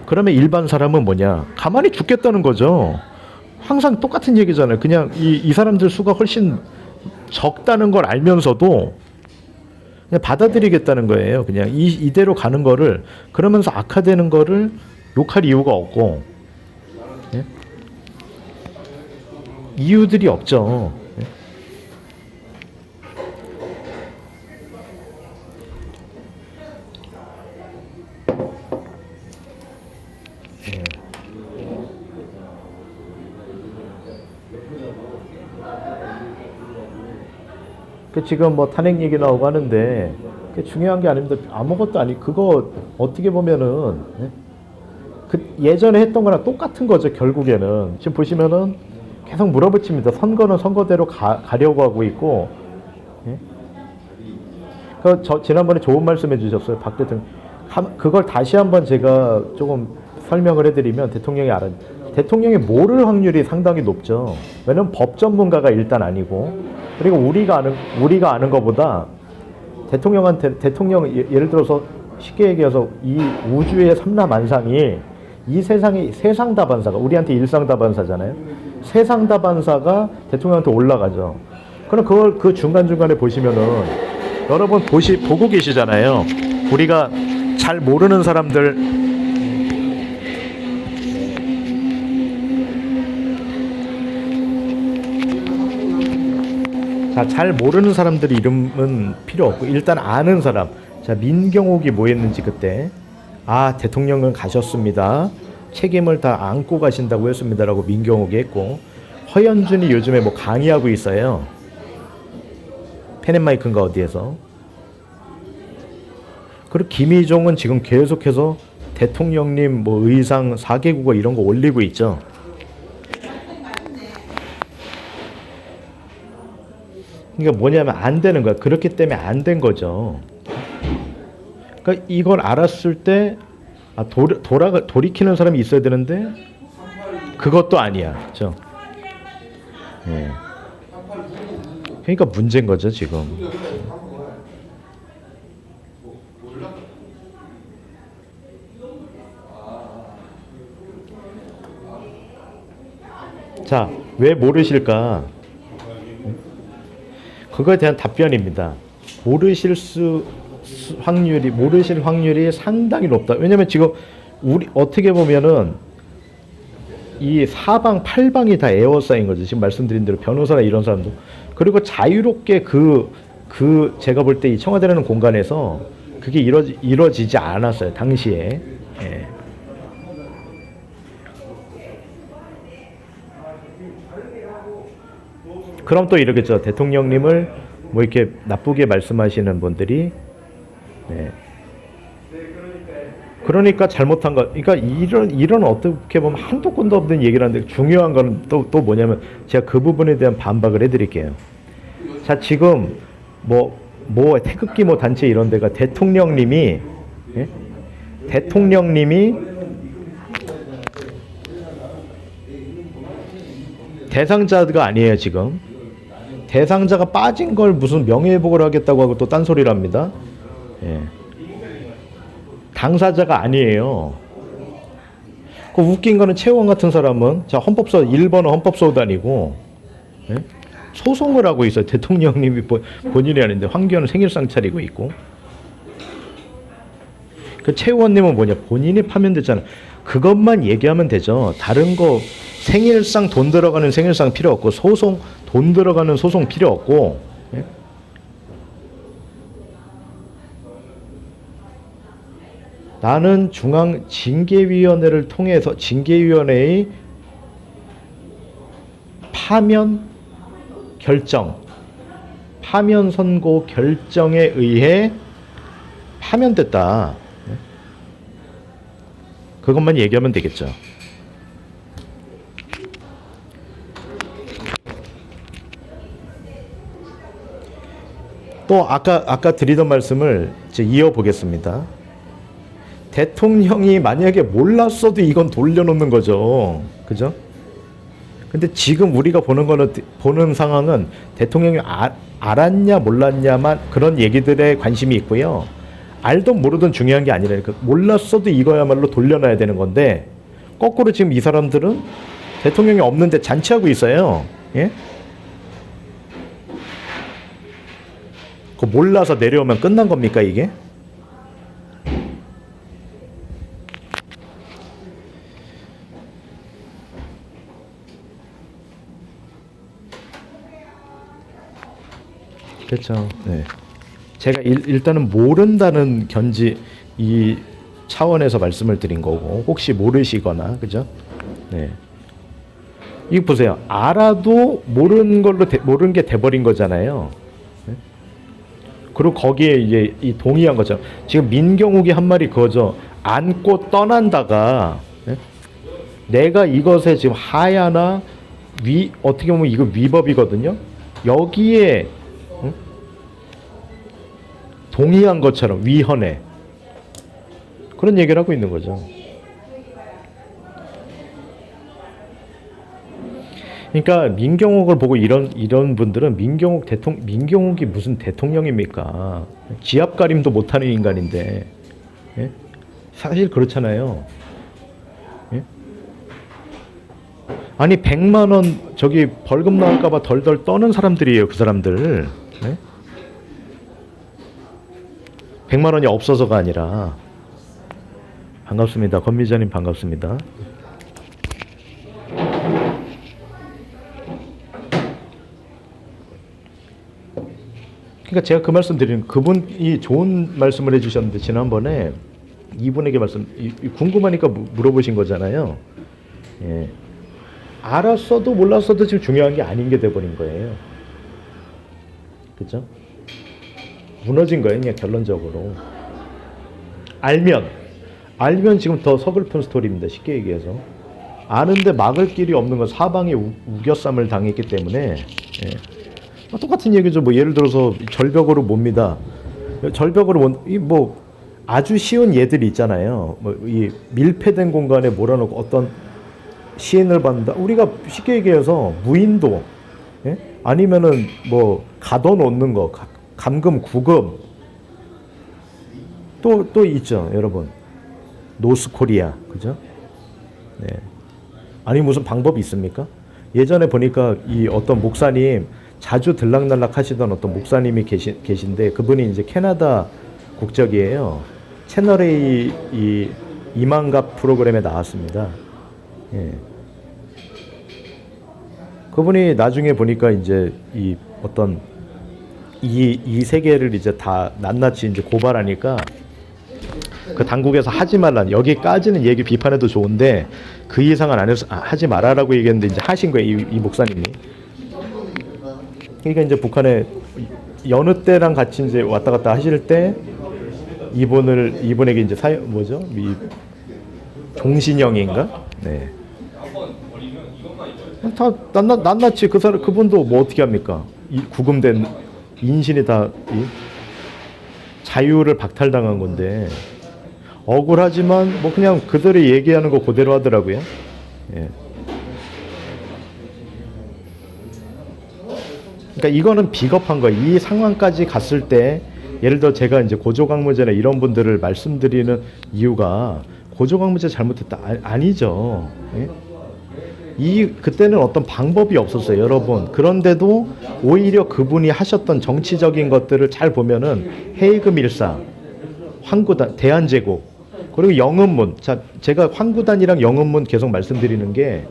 그러면 일반 사람은 뭐냐? 가만히 죽겠다는 거죠. 항상 똑같은 얘기잖아요. 그냥 이 사람들 수가 훨씬 적다는 걸 알면서도 그냥 받아들이겠다는 거예요. 그냥 이대로 가는 거를 그러면서 악화되는 거를 욕할 이유가 없고 예? 이유들이 없죠. 예? 그 지금 뭐 탄핵 얘기 나오고 하는데 그게 중요한 게 아닙니다. 아무것도 아니 그거 어떻게 보면은 예? 그 예전에 했던 거랑 똑같은 거죠. 결국에는 지금 보시면은 계속 물어붙입니다. 선거는 선거대로 가려고 하고 있고 예? 지난번에 좋은 말씀 해주셨어요. 박 대통령. 그걸 다시 한번 제가 조금 설명을 해드리면 대통령이 모를 확률이 상당히 높죠. 왜냐면 법 전문가가 일단 아니고 그리고 우리가 아는 것보다 대통령 예를 들어서 쉽게 얘기해서 이 우주의 삼라만상이 이 세상의 세상 다반사가 우리한테 일상 다반사잖아요. 세상 다반사가 대통령한테 올라가죠. 그럼 그걸 그 중간중간에 보시면은 여러분 보고 계시잖아요. 우리가 잘 모르는 사람들 잘 모르는 사람들 이름은 필요 없고 일단 아는 사람. 자, 민경욱이 뭐 했는지 그때 대통령은 가셨습니다. 책임을 다 안고 가신다고 했습니다라고 민경욱이 했고 허연준이 요즘에 뭐 강의하고 있어요. 펜앤마이크인가 어디에서. 그리고 김희종은 지금 계속해서 대통령님 뭐 의상 4개국어 이런 거 올리고 있죠. 그러니까 뭐냐면 안 되는 거야. 그렇기 때문에 안 된 거죠. 그러니까 이걸 알았을 때 돌이키는 사람이 있어야 되는데 그것도 아니야. 그렇죠? 예. 그러니까 문제인 거죠, 지금. 자, 왜 모르실까? 그거에 대한 답변입니다. 모르실 확률이 상당히 높다. 왜냐면 지금 우리 어떻게 보면은 이 사방 팔방이 다 에워싸인 거죠. 지금 말씀드린 대로 변호사나 이런 사람도. 그리고 자유롭게 제가 볼 때 이 청와대라는 공간에서 그게 이루어지지 않았어요. 당시에. 예. 그럼 또 이러겠죠. 대통령님을 뭐 이렇게 나쁘게 말씀하시는 분들이 네. 그러니까 잘못한 것. 그러니까 이런 어떻게 보면 한도 끝도 없는 얘기를 하는데 중요한 거는 또 뭐냐면 제가 그 부분에 대한 반박을 해드릴게요. 자, 지금 뭐 태극기 뭐 단체 이런 데가 대통령님이 예? 대통령님이 대상자가 아니에요 지금. 대상자가 빠진 걸 무슨 명예회복을 하겠다고 하고 또 딴소리를 합니다. 예. 당사자가 아니에요. 그 웃긴 거는 최우원 같은 사람은 자 헌법소 1번은 헌법소단이고 예? 소송을 하고 있어요. 대통령님이 본인이 아닌데 황교안은 생일상 차리고 있고. 그 최우원님은 뭐냐, 본인이 파면됐잖아. 그것만 얘기하면 되죠. 다른 거 생일상 돈 들어가는 생일상 필요 없고 소송 돈 들어가는 소송 필요 없고. 예? 나는 중앙징계위원회를 통해서 징계위원회의 파면 결정, 파면 선고 결정에 의해 파면됐다. 그것만 얘기하면 되겠죠. 또 아까 드리던 말씀을 이제 이어보겠습니다. 대통령이 만약에 몰랐어도 이건 돌려놓는 거죠. 그죠? 근데 지금 우리가 보는 상황은 대통령이 알았냐 몰랐냐만 그런 얘기들에 관심이 있고요. 알든 모르든 중요한 게 아니라니까. 몰랐어도 이거야말로 돌려놔야 되는 건데 거꾸로 지금 이 사람들은 대통령이 없는데 잔치하고 있어요. 예? 그 몰라서 내려오면 끝난 겁니까 이게? 그렇죠. 네. 제가 일단은 모른다는 이 차원에서 말씀을 드린 거고, 혹시 모르시거나, 그죠? 네. 이거 보세요. 알아도 모르는 게 돼버린 거잖아요. 네? 그리고 거기에 이제 이 동의한 거죠. 지금 민경욱이 한 말이 그거죠. 안고 떠난다가, 네? 내가 이것에 지금 하야나 어떻게 보면 이거 위법이거든요. 여기에 동의한 것처럼 위헌에 그런 얘기를 하고 있는 거죠. 그러니까 민경욱을 보고 이런 분들은 민경욱이 무슨 대통령입니까? 지압가림도 못하는 인간인데, 예? 사실 그렇잖아요. 예? 아니 100만 원 저기 벌금 나올까봐 덜덜 떠는 사람들이에요. 그 사람들. 예? 100만 원이 없어서가 아니라. 반갑습니다. 권미자님 반갑습니다. 그러니까 제가 그 말씀 드리는, 그분이 좋은 말씀을 해주셨는데 지난번에 이분에게 궁금하니까 물어보신 거잖아요. 예. 알았어도 몰랐어도 지금 중요한 게 아닌 게 돼버린 거예요. 그죠? 무너진 거예요, 그냥 결론적으로. 알면 지금 더 서글픈 스토리입니다. 쉽게 얘기해서. 아는데 막을 길이 없는 건 사방에 우겨쌈을 당했기 때문에. 예. 똑같은 얘기죠. 뭐 예를 들어서 절벽으로 뭡니다. 절벽으로 아주 쉬운 예들이 있잖아요. 이 밀폐된 공간에 몰아놓고 어떤 시인을 받는다. 우리가 쉽게 얘기해서 무인도, 예? 아니면은 가둬놓는 거, 감금, 구금. 또 있죠, 여러분. 노스코리아, 그죠? 네. 아니 무슨 방법이 있습니까? 예전에 보니까 이 어떤 목사님, 자주 들락날락 하시던 어떤 목사님이 계신데, 그분이 이제 캐나다 국적이에요. 채널A 이 이만갑 프로그램에 나왔습니다. 예. 그분이 나중에 보니까 이제 이 어떤 이 세계를 이제 다 낱낱이 이제 고발하니까 그 당국에서 하지 말라는, 여기까지는 얘기 비판해도 좋은데 그 이상은 안 해서 하지 말아라고 얘기했는데 이제 하신 거예요, 이 목사님이. 그러니까 이제 북한에 여느 때랑 같이 이제 왔다 갔다 하실 때 이분에게 이제 이 종신형인가? 네. 다 낱낱이 그분도 뭐 어떻게 합니까? 구금된 인신이 다 자유를 박탈당한 건데 억울하지만 뭐 그냥 그들이 얘기하는 거 그대로 하더라고요. 예. 그러니까 이거는 비겁한 거예요. 이 상황까지 갔을 때 예를 들어 제가 이제 고조광무제나 이런 분들을 말씀드리는 이유가 고조광무제 잘못했다 아니죠. 예? 그때는 어떤 방법이 없었어요, 여러분. 그런데도 오히려 그분이 하셨던 정치적인 것들을 잘 보면은 해이금 일사, 황구단, 대한제국, 그리고 영은문. 자, 제가 황구단이랑 영은문 계속 말씀드리는 게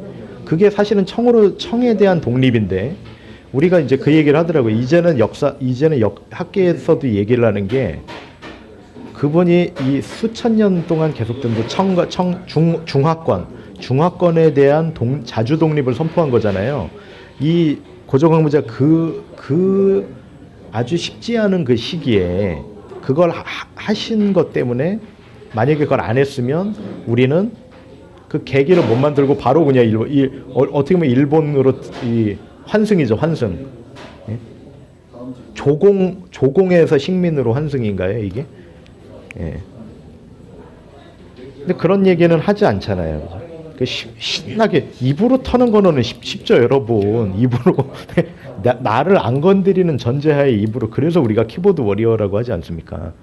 그게 사실은 청에 대한 독립인데 우리가 이제 그 얘기를 하더라고요. 이제는 학계에서도 얘기를 하는 게 그분이 이 수천 년 동안 계속된 중화권에 대한 자주 독립을 선포한 거잖아요. 이 고조광무제가 그 아주 쉽지 않은 그 시기에 그걸 하신 것 때문에 만약에 그걸 안 했으면 우리는 그 계기를 못 만들고 바로 그냥 어떻게 보면 일본으로 환승이죠, 환승. 예? 조공에서 식민으로 환승인가요, 이게? 예. 근데 그런 얘기는 하지 않잖아요. 그 신나게 입으로 터는 거는 쉽죠, 여러분. 입으로 나를 안 건드리는 전제하에 입으로. 그래서 우리가 키보드 워리어라고 하지 않습니까?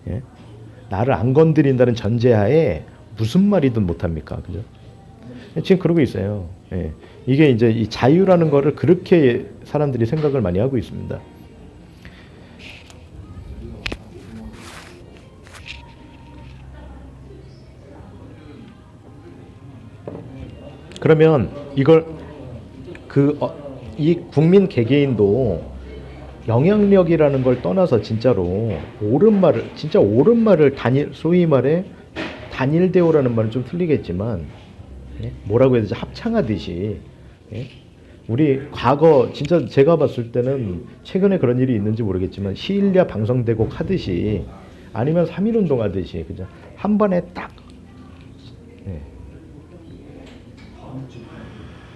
예? 나를 안 건드린다는 전제하에 무슨 말이든 못합니까, 그죠? 지금 그러고 있어요. 예. 이게 이제 이 자유라는 거를 그렇게 사람들이 생각을 많이 하고 있습니다. 그러면 이걸 이 국민 개개인도 영향력이라는 걸 떠나서 진짜로 옳은 말을 소위 말해 단일 대우라는 말은 좀 틀리겠지만 예? 뭐라고 해야 되지? 합창하듯이 예? 우리 과거 진짜 제가 봤을 때는 최근에 그런 일이 있는지 모르겠지만 시일야 방송대곡 하듯이 아니면 3.1운동 하듯이 그죠? 한 번에 딱 예.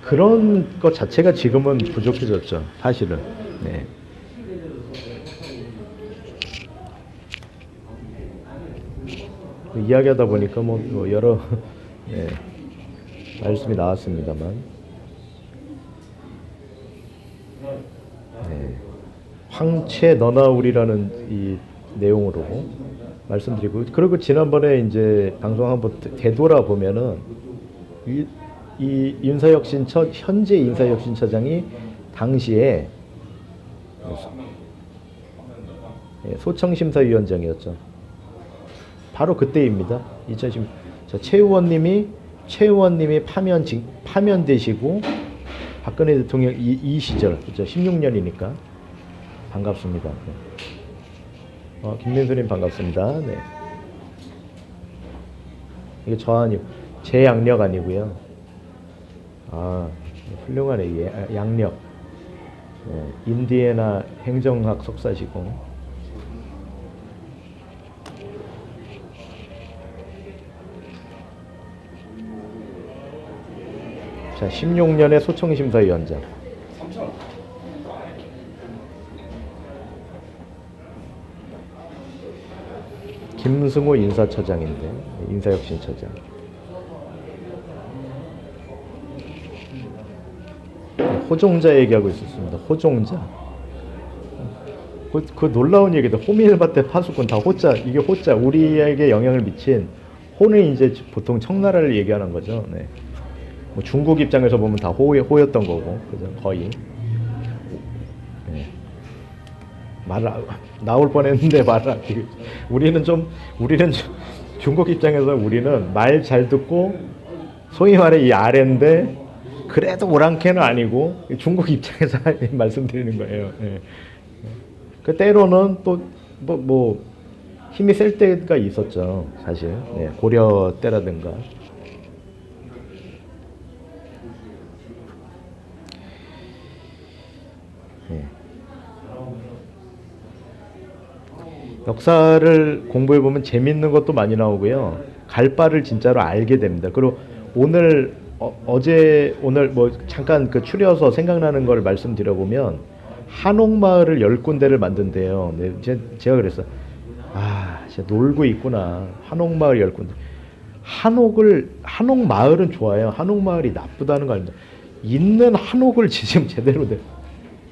그런 것 자체가 지금은 부족해졌죠, 사실은. 네. 이야기하다 보니까 뭐 여러 네, 말씀이 나왔습니다만, 네. 황채 너나 우리라는 이 내용으로 말씀드리고, 그리고 지난번에 이제 방송 한번 되돌아보면은 이 현재 인사혁신처장이 당시에 소청심사위원장이었죠. 바로 그때입니다. 2010. 최 의원님이 파면되시고 박근혜 대통령 이 시절, 그죠? 16년이니까 반갑습니다. 네. 김민수님 반갑습니다. 네. 이게 제 양력 아니고요. 훌륭하네. 이게 양력. 네. 인디애나 행정학 석사시고. 자, 16년에 소청심사위원장. 김승호 인사처장인데, 인사혁신처장. 호종자 얘기하고 있었습니다. 호종자. 그 놀라운 얘기다. 호밀밭대 파수꾼 다 호자. 이게 호자. 우리에게 영향을 미친 호는 이제 보통 청나라를 얘기하는 거죠. 네. 뭐 중국 입장에서 보면 다 호였던 거고, 그죠? 거의. 네. 나올 뻔했는데 말을 우리는 중국 입장에서 우리는 말 잘 듣고 소위 말해 이 아래인데 그래도 오랑캐는 아니고 중국 입장에서 말씀드리는 거예요. 네. 그 때로는 또 뭐 힘이 셀 때가 있었죠, 사실. 네. 고려 때라든가. 네. 역사를 공부해 보면 재밌는 것도 많이 나오고요. 갈 바를 진짜로 알게 됩니다. 그리고 오늘 뭐 잠깐 추려서 생각나는 걸 말씀드려 보면 한옥마을을 10군데를 만든대요. 네, 제가 그랬어요. 진짜 놀고 있구나. 한옥마을 열군데. 한옥마을은 좋아요. 한옥마을이 나쁘다는 거 아닙니다. 있는 한옥을 지금 제대로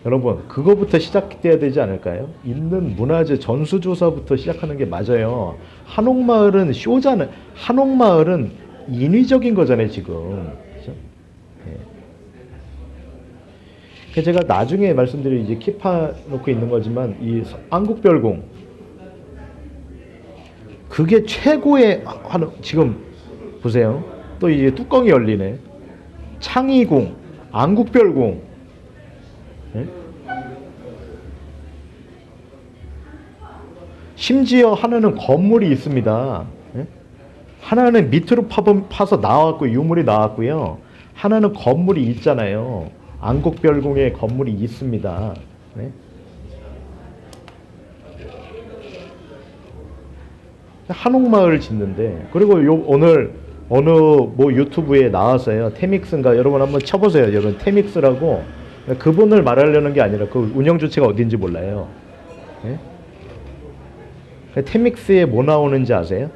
여러분, 그거부터 시작돼야 되지 않을까요? 있는 문화재 전수조사부터 시작하는 게 맞아요. 한옥마을은 쇼잖아요. 한옥마을은 인위적인 거잖아요, 지금. 그죠? 예. 제가 나중에 말씀드릴 이제 킵해 놓고 있는 거지만, 이 안국별궁. 그게 최고의 지금 보세요. 또 이제 뚜껑이 열리네. 창의궁, 안국별궁. 예? 심지어 하나는 건물이 있습니다. 예? 하나는 밑으로 파서 나왔고 유물이 나왔고요. 하나는 건물이 있잖아요. 안국별궁에 건물이 있습니다. 예? 한옥마을 짓는데, 그리고 오늘 어느 뭐 유튜브에 나왔어요. 테믹스인가, 여러분 한번 쳐보세요. 여러분 테믹스라고, 그분을 말하려는 게 아니라 그 운영 주체가 어딘지 몰라요. 예? 테믹스에 뭐 나오는지 아세요?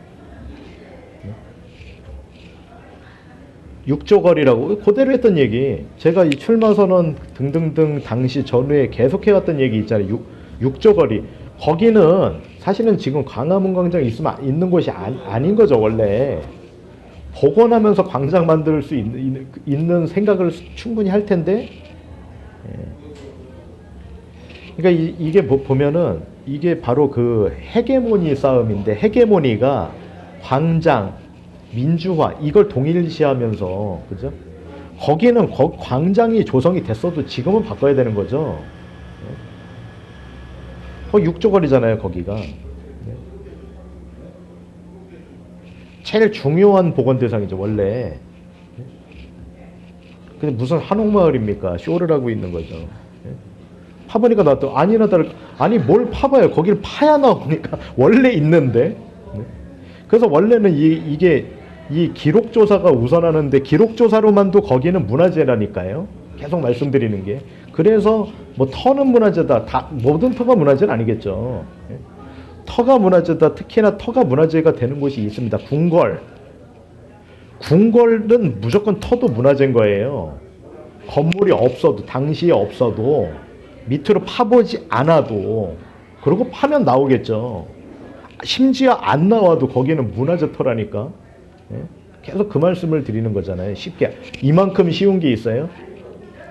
6조 거리라고 그대로 했던 얘기, 제가 이 출마선언 등등등 당시 전후에 계속해왔던 얘기 있잖아요. 6조 거리. 거기는 사실은 지금 광화문 광장 있는 곳이 아닌 거죠. 원래 복원하면서 광장 만들 수 있는 생각을 충분히 할 텐데, 그러니까 이게 보면은 이게 바로 그 헤게모니 싸움인데, 헤게모니가 광장, 민주화 이걸 동일시하면서, 그죠? 거기는 광장이 조성이 됐어도 지금은 바꿔야 되는 거죠. 6조 거리잖아요, 거기가. 제일 중요한 복원 대상이죠, 원래. 근데 무슨 한옥마을입니까? 쇼를 하고 있는 거죠. 파보니까 나왔더 아니나 다를까. 아니 뭘 파봐요. 거기를 파야 나오니까. 원래 있는데. 그래서 원래는 이게 이 기록조사가 우선하는데, 기록조사로만도 거기는 문화재라니까요. 계속 말씀드리는 게. 그래서 뭐 터는 문화재다. 다 모든 터가 문화재는 아니겠죠. 터가 문화재다. 특히나 터가 문화재가 되는 곳이 있습니다. 궁궐은 무조건 터도 문화재인 거예요. 건물이 없어도, 당시에 없어도, 밑으로 파보지 않아도, 그러고 파면 나오겠죠. 심지어 안 나와도 거기는 문화재 터라니까. 계속 그 말씀을 드리는 거잖아요. 쉽게. 이만큼 쉬운 게 있어요?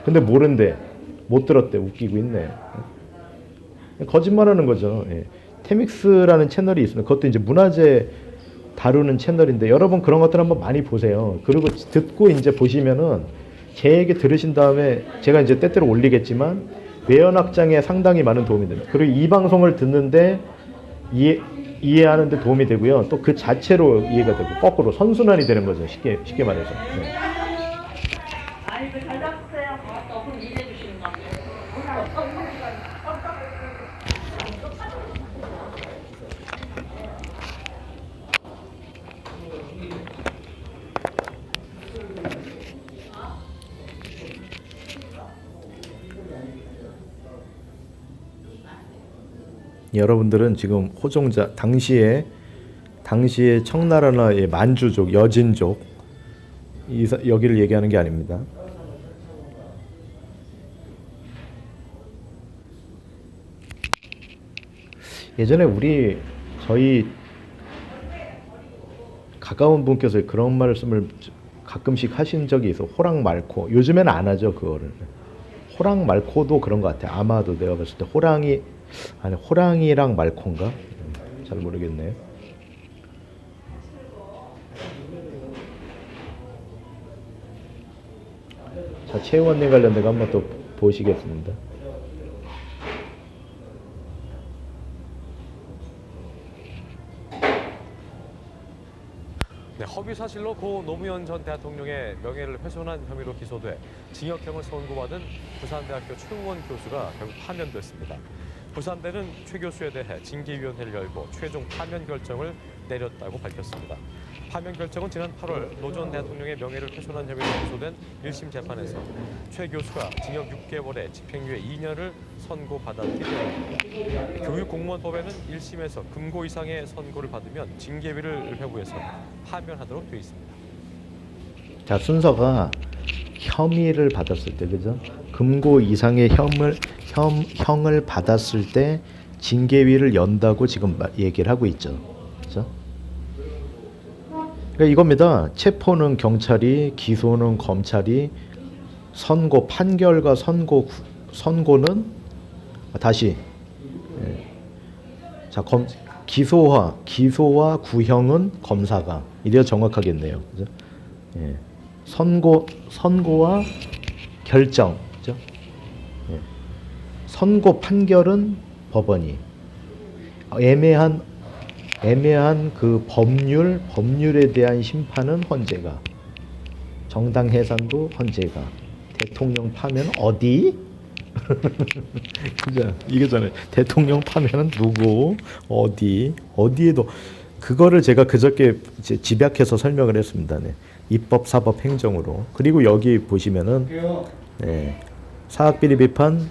근데 모른대. 못 들었대. 웃기고 있네. 거짓말하는 거죠. 테믹스라는 채널이 있습니다. 그것도 이제 문화재 다루는 채널인데, 여러분 그런 것들 한번 많이 보세요. 그리고 듣고 이제 보시면은 제 얘기 들으신 다음에 제가 이제 때때로 올리겠지만 외연확장에 상당히 많은 도움이 됩니다. 그리고 이 방송을 듣는데 이해하는 데 도움이 되고요. 또 그 자체로 이해가 되고, 거꾸로 선순환이 되는 거죠. 쉽게 말해서. 여러분들은 지금 호종자, 당시에 청나라나 만주족, 여진족 여기를 얘기하는 게 아닙니다. 예전에 저희 가까운 분께서 그런 말씀을 가끔씩 하신 적이 있어. 호랑말코. 요즘에는 안 하죠, 그거를. 호랑말코도 그런 것 같아. 아마도 내가 봤을 때 호랑이랑 말코인가? 잘 모르겠네요. 자, 최의원님 관련된 거 한번 또 보시겠습니다. 네, 허위 사실로 고 노무현 전 대통령의 명예를 훼손한 혐의로 기소돼 징역형을 선고받은 부산대학교 최우원 교수가 결국 파면됐습니다. 부산대는 최 교수에 대해 징계위원회를 열고 최종 파면 결정을 내렸다고 밝혔습니다. 파면 결정은 지난 8월 노 전 대통령의 명예를 훼손한 혐의로 기소된 1심 재판에서 최 교수가 징역 6개월에 집행유예 2년을 선고받았기 때문입니다. 교육공무원법에는 1심에서 금고 이상의 선고를 받으면 징계비를 회부해서 파면하도록 되어 있습니다. 자, 순서가 혐의를 받았을 때, 그죠? 금고 이상의 형을 받았을 때 징계위를 연다고 지금 얘기를 하고 있죠. 그죠? 그러니까 이겁니다. 체포는 경찰이, 기소는 검찰이, 선고, 판결과 선고는 다시, 자, 기소와 구형은 검사가, 이래야 정확하겠네요. 그죠? 예. 선고와 결정, 그죠? 예. 선고 판결은 법원이, 애매한 그 법률에 대한 심판은 헌재가, 정당 해산도 헌재가, 대통령 파면 어디? 그죠? 이거잖아요. 대통령 파면은 누구, 어디에도. 그거를 제가 그저께 집약해서 설명을 했습니다. 네. 입법, 사법, 행정으로. 그리고 여기 보시면은 네. 사학비리 비판,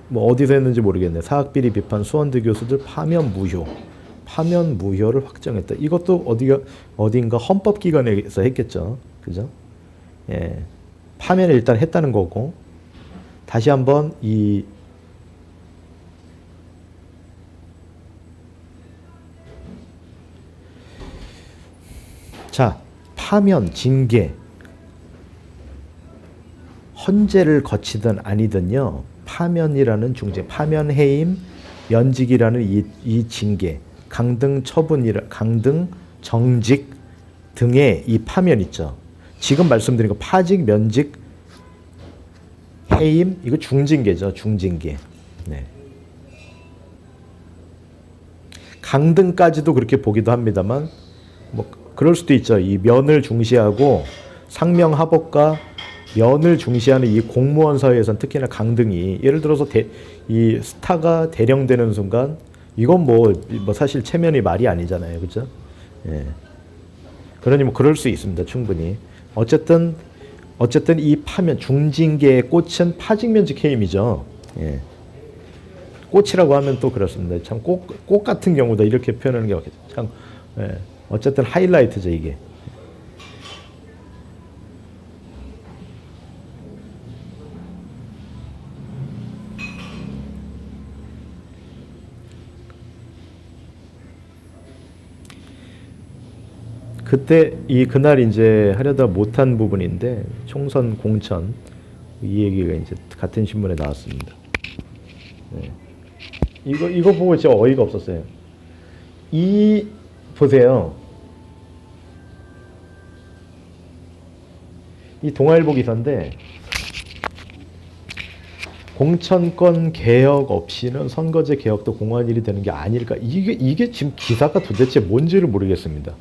뭐 어디서 했는지 모르겠네. 사학비리 비판 수원대 교수들 파면 무효를 확정했다. 이것도 어딘가 헌법기관에서 했겠죠. 그죠? 예. 파면을 일단 했다는 거고. 다시 한번 자, 파면, 징계, 헌재를 거치든 아니든요, 파면이라는 중재, 파면 해임, 면직이라는 이 징계, 강등 정직 등의 이 파면 있죠. 지금 말씀드린 거 파직, 면직, 해임, 이거 중징계죠. 중징계. 네. 강등까지도 그렇게 보기도 합니다만, 뭐 그럴 수도 있죠. 이 면을 중시하고 상명하복과 면을 중시하는 이 공무원 사회에서는 특히나 강등이, 예를 들어서 이 스타가 대령되는 순간, 이건 뭐 사실 체면이 말이 아니잖아요. 그죠? 예. 그러니 뭐 그럴 수 있습니다. 충분히. 어쨌든 이 파면, 중징계의 꽃은 파직면직 해임이죠. 예. 꽃이라고 하면 또 그렇습니다. 참 꽃 같은 경우다 이렇게 표현하는 게 맞겠죠. 참, 예. 어쨌든 하이라이트죠, 이게. 그날 이제 하려다 못한 부분인데, 총선 공천, 이 얘기가 이제 같은 신문에 나왔습니다. 네. 이거 보고 진짜 어이가 없었어요. 보세요. 이 동아일보 기사인데, 공천권 개혁 없이는 선거제 개혁도 공허한 일이 되는 게 아닐까. 이게 지금 기사가 도대체 뭔지를 모르겠습니다.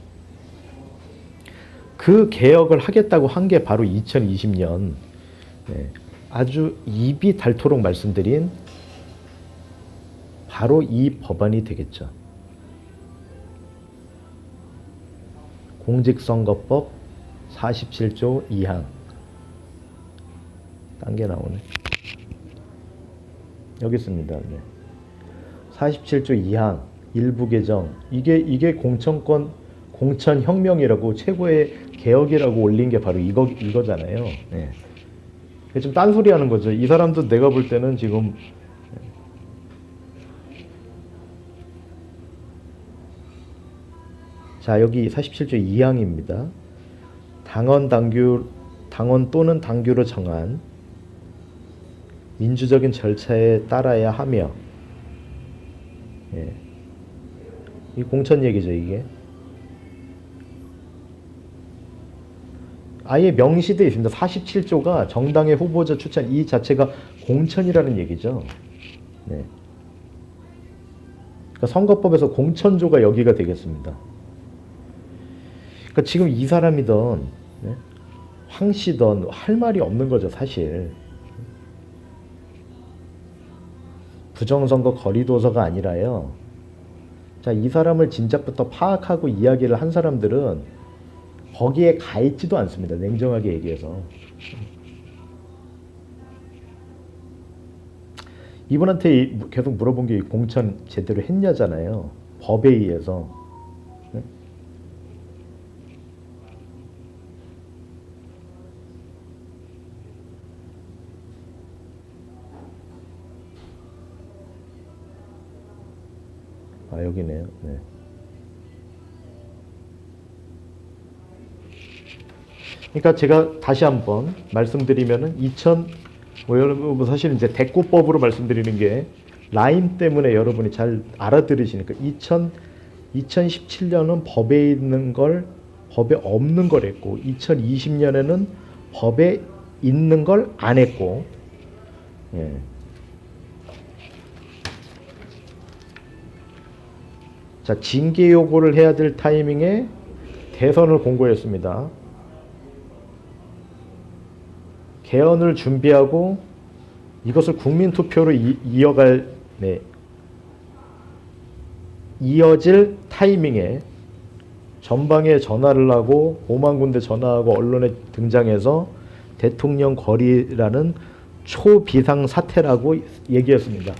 그 개혁을 하겠다고 한 게 바로 2020년 아주 입이 닳도록 말씀드린 바로 이 법안이 되겠죠. 공직선거법 47조 2항. 딴 게 나오네. 여기 있습니다. 네. 47조 2항 일부 개정. 이게 공천혁명이라고, 최고의 개혁이라고 올린 게 바로 이거잖아요. 네. 좀 딴소리 하는 거죠. 이 사람도 내가 볼 때는 지금 자, 여기 47조 2항입니다. 당원 또는 당규로 정한 민주적인 절차에 따라야 하며, 예. 이 공천 얘기죠, 이게. 아예 명시되어 있습니다. 47조가 정당의 후보자 추천, 이 자체가 공천이라는 얘기죠. 네. 그러니까 선거법에서 공천조가 여기가 되겠습니다. 그러니까 지금 이 사람이든 네? 황 씨든 할 말이 없는 거죠, 사실. 부정선거 거리도서가 아니라요. 자, 자, 이 사람을 진작부터 파악하고 이야기를 한 사람들은 거기에 가 있지도 않습니다. 냉정하게 얘기해서. 이분한테 계속 물어본 게 공천 제대로 했냐잖아요. 법에 의해서. 네? 아, 여기네요. 네. 그러니까 제가 다시 한번 말씀드리면은 여러분 사실 이제 대꾸법으로 말씀드리는 게 라임 때문에 여러분이 잘 알아들으시니까 2017년은 법에 있는 걸 법에 없는 걸 했고 2020년에는 법에 있는 걸 안 했고 예. 자, 징계 요구를 해야 될 타이밍에 대선을 공고했습니다. 개헌을 준비하고 이것을 국민투표로 이어질 타이밍에 전방에 전화를 하고 5만 군데 전화하고 언론에 등장해서 대통령 거리라는 초비상 사태라고 얘기했습니다.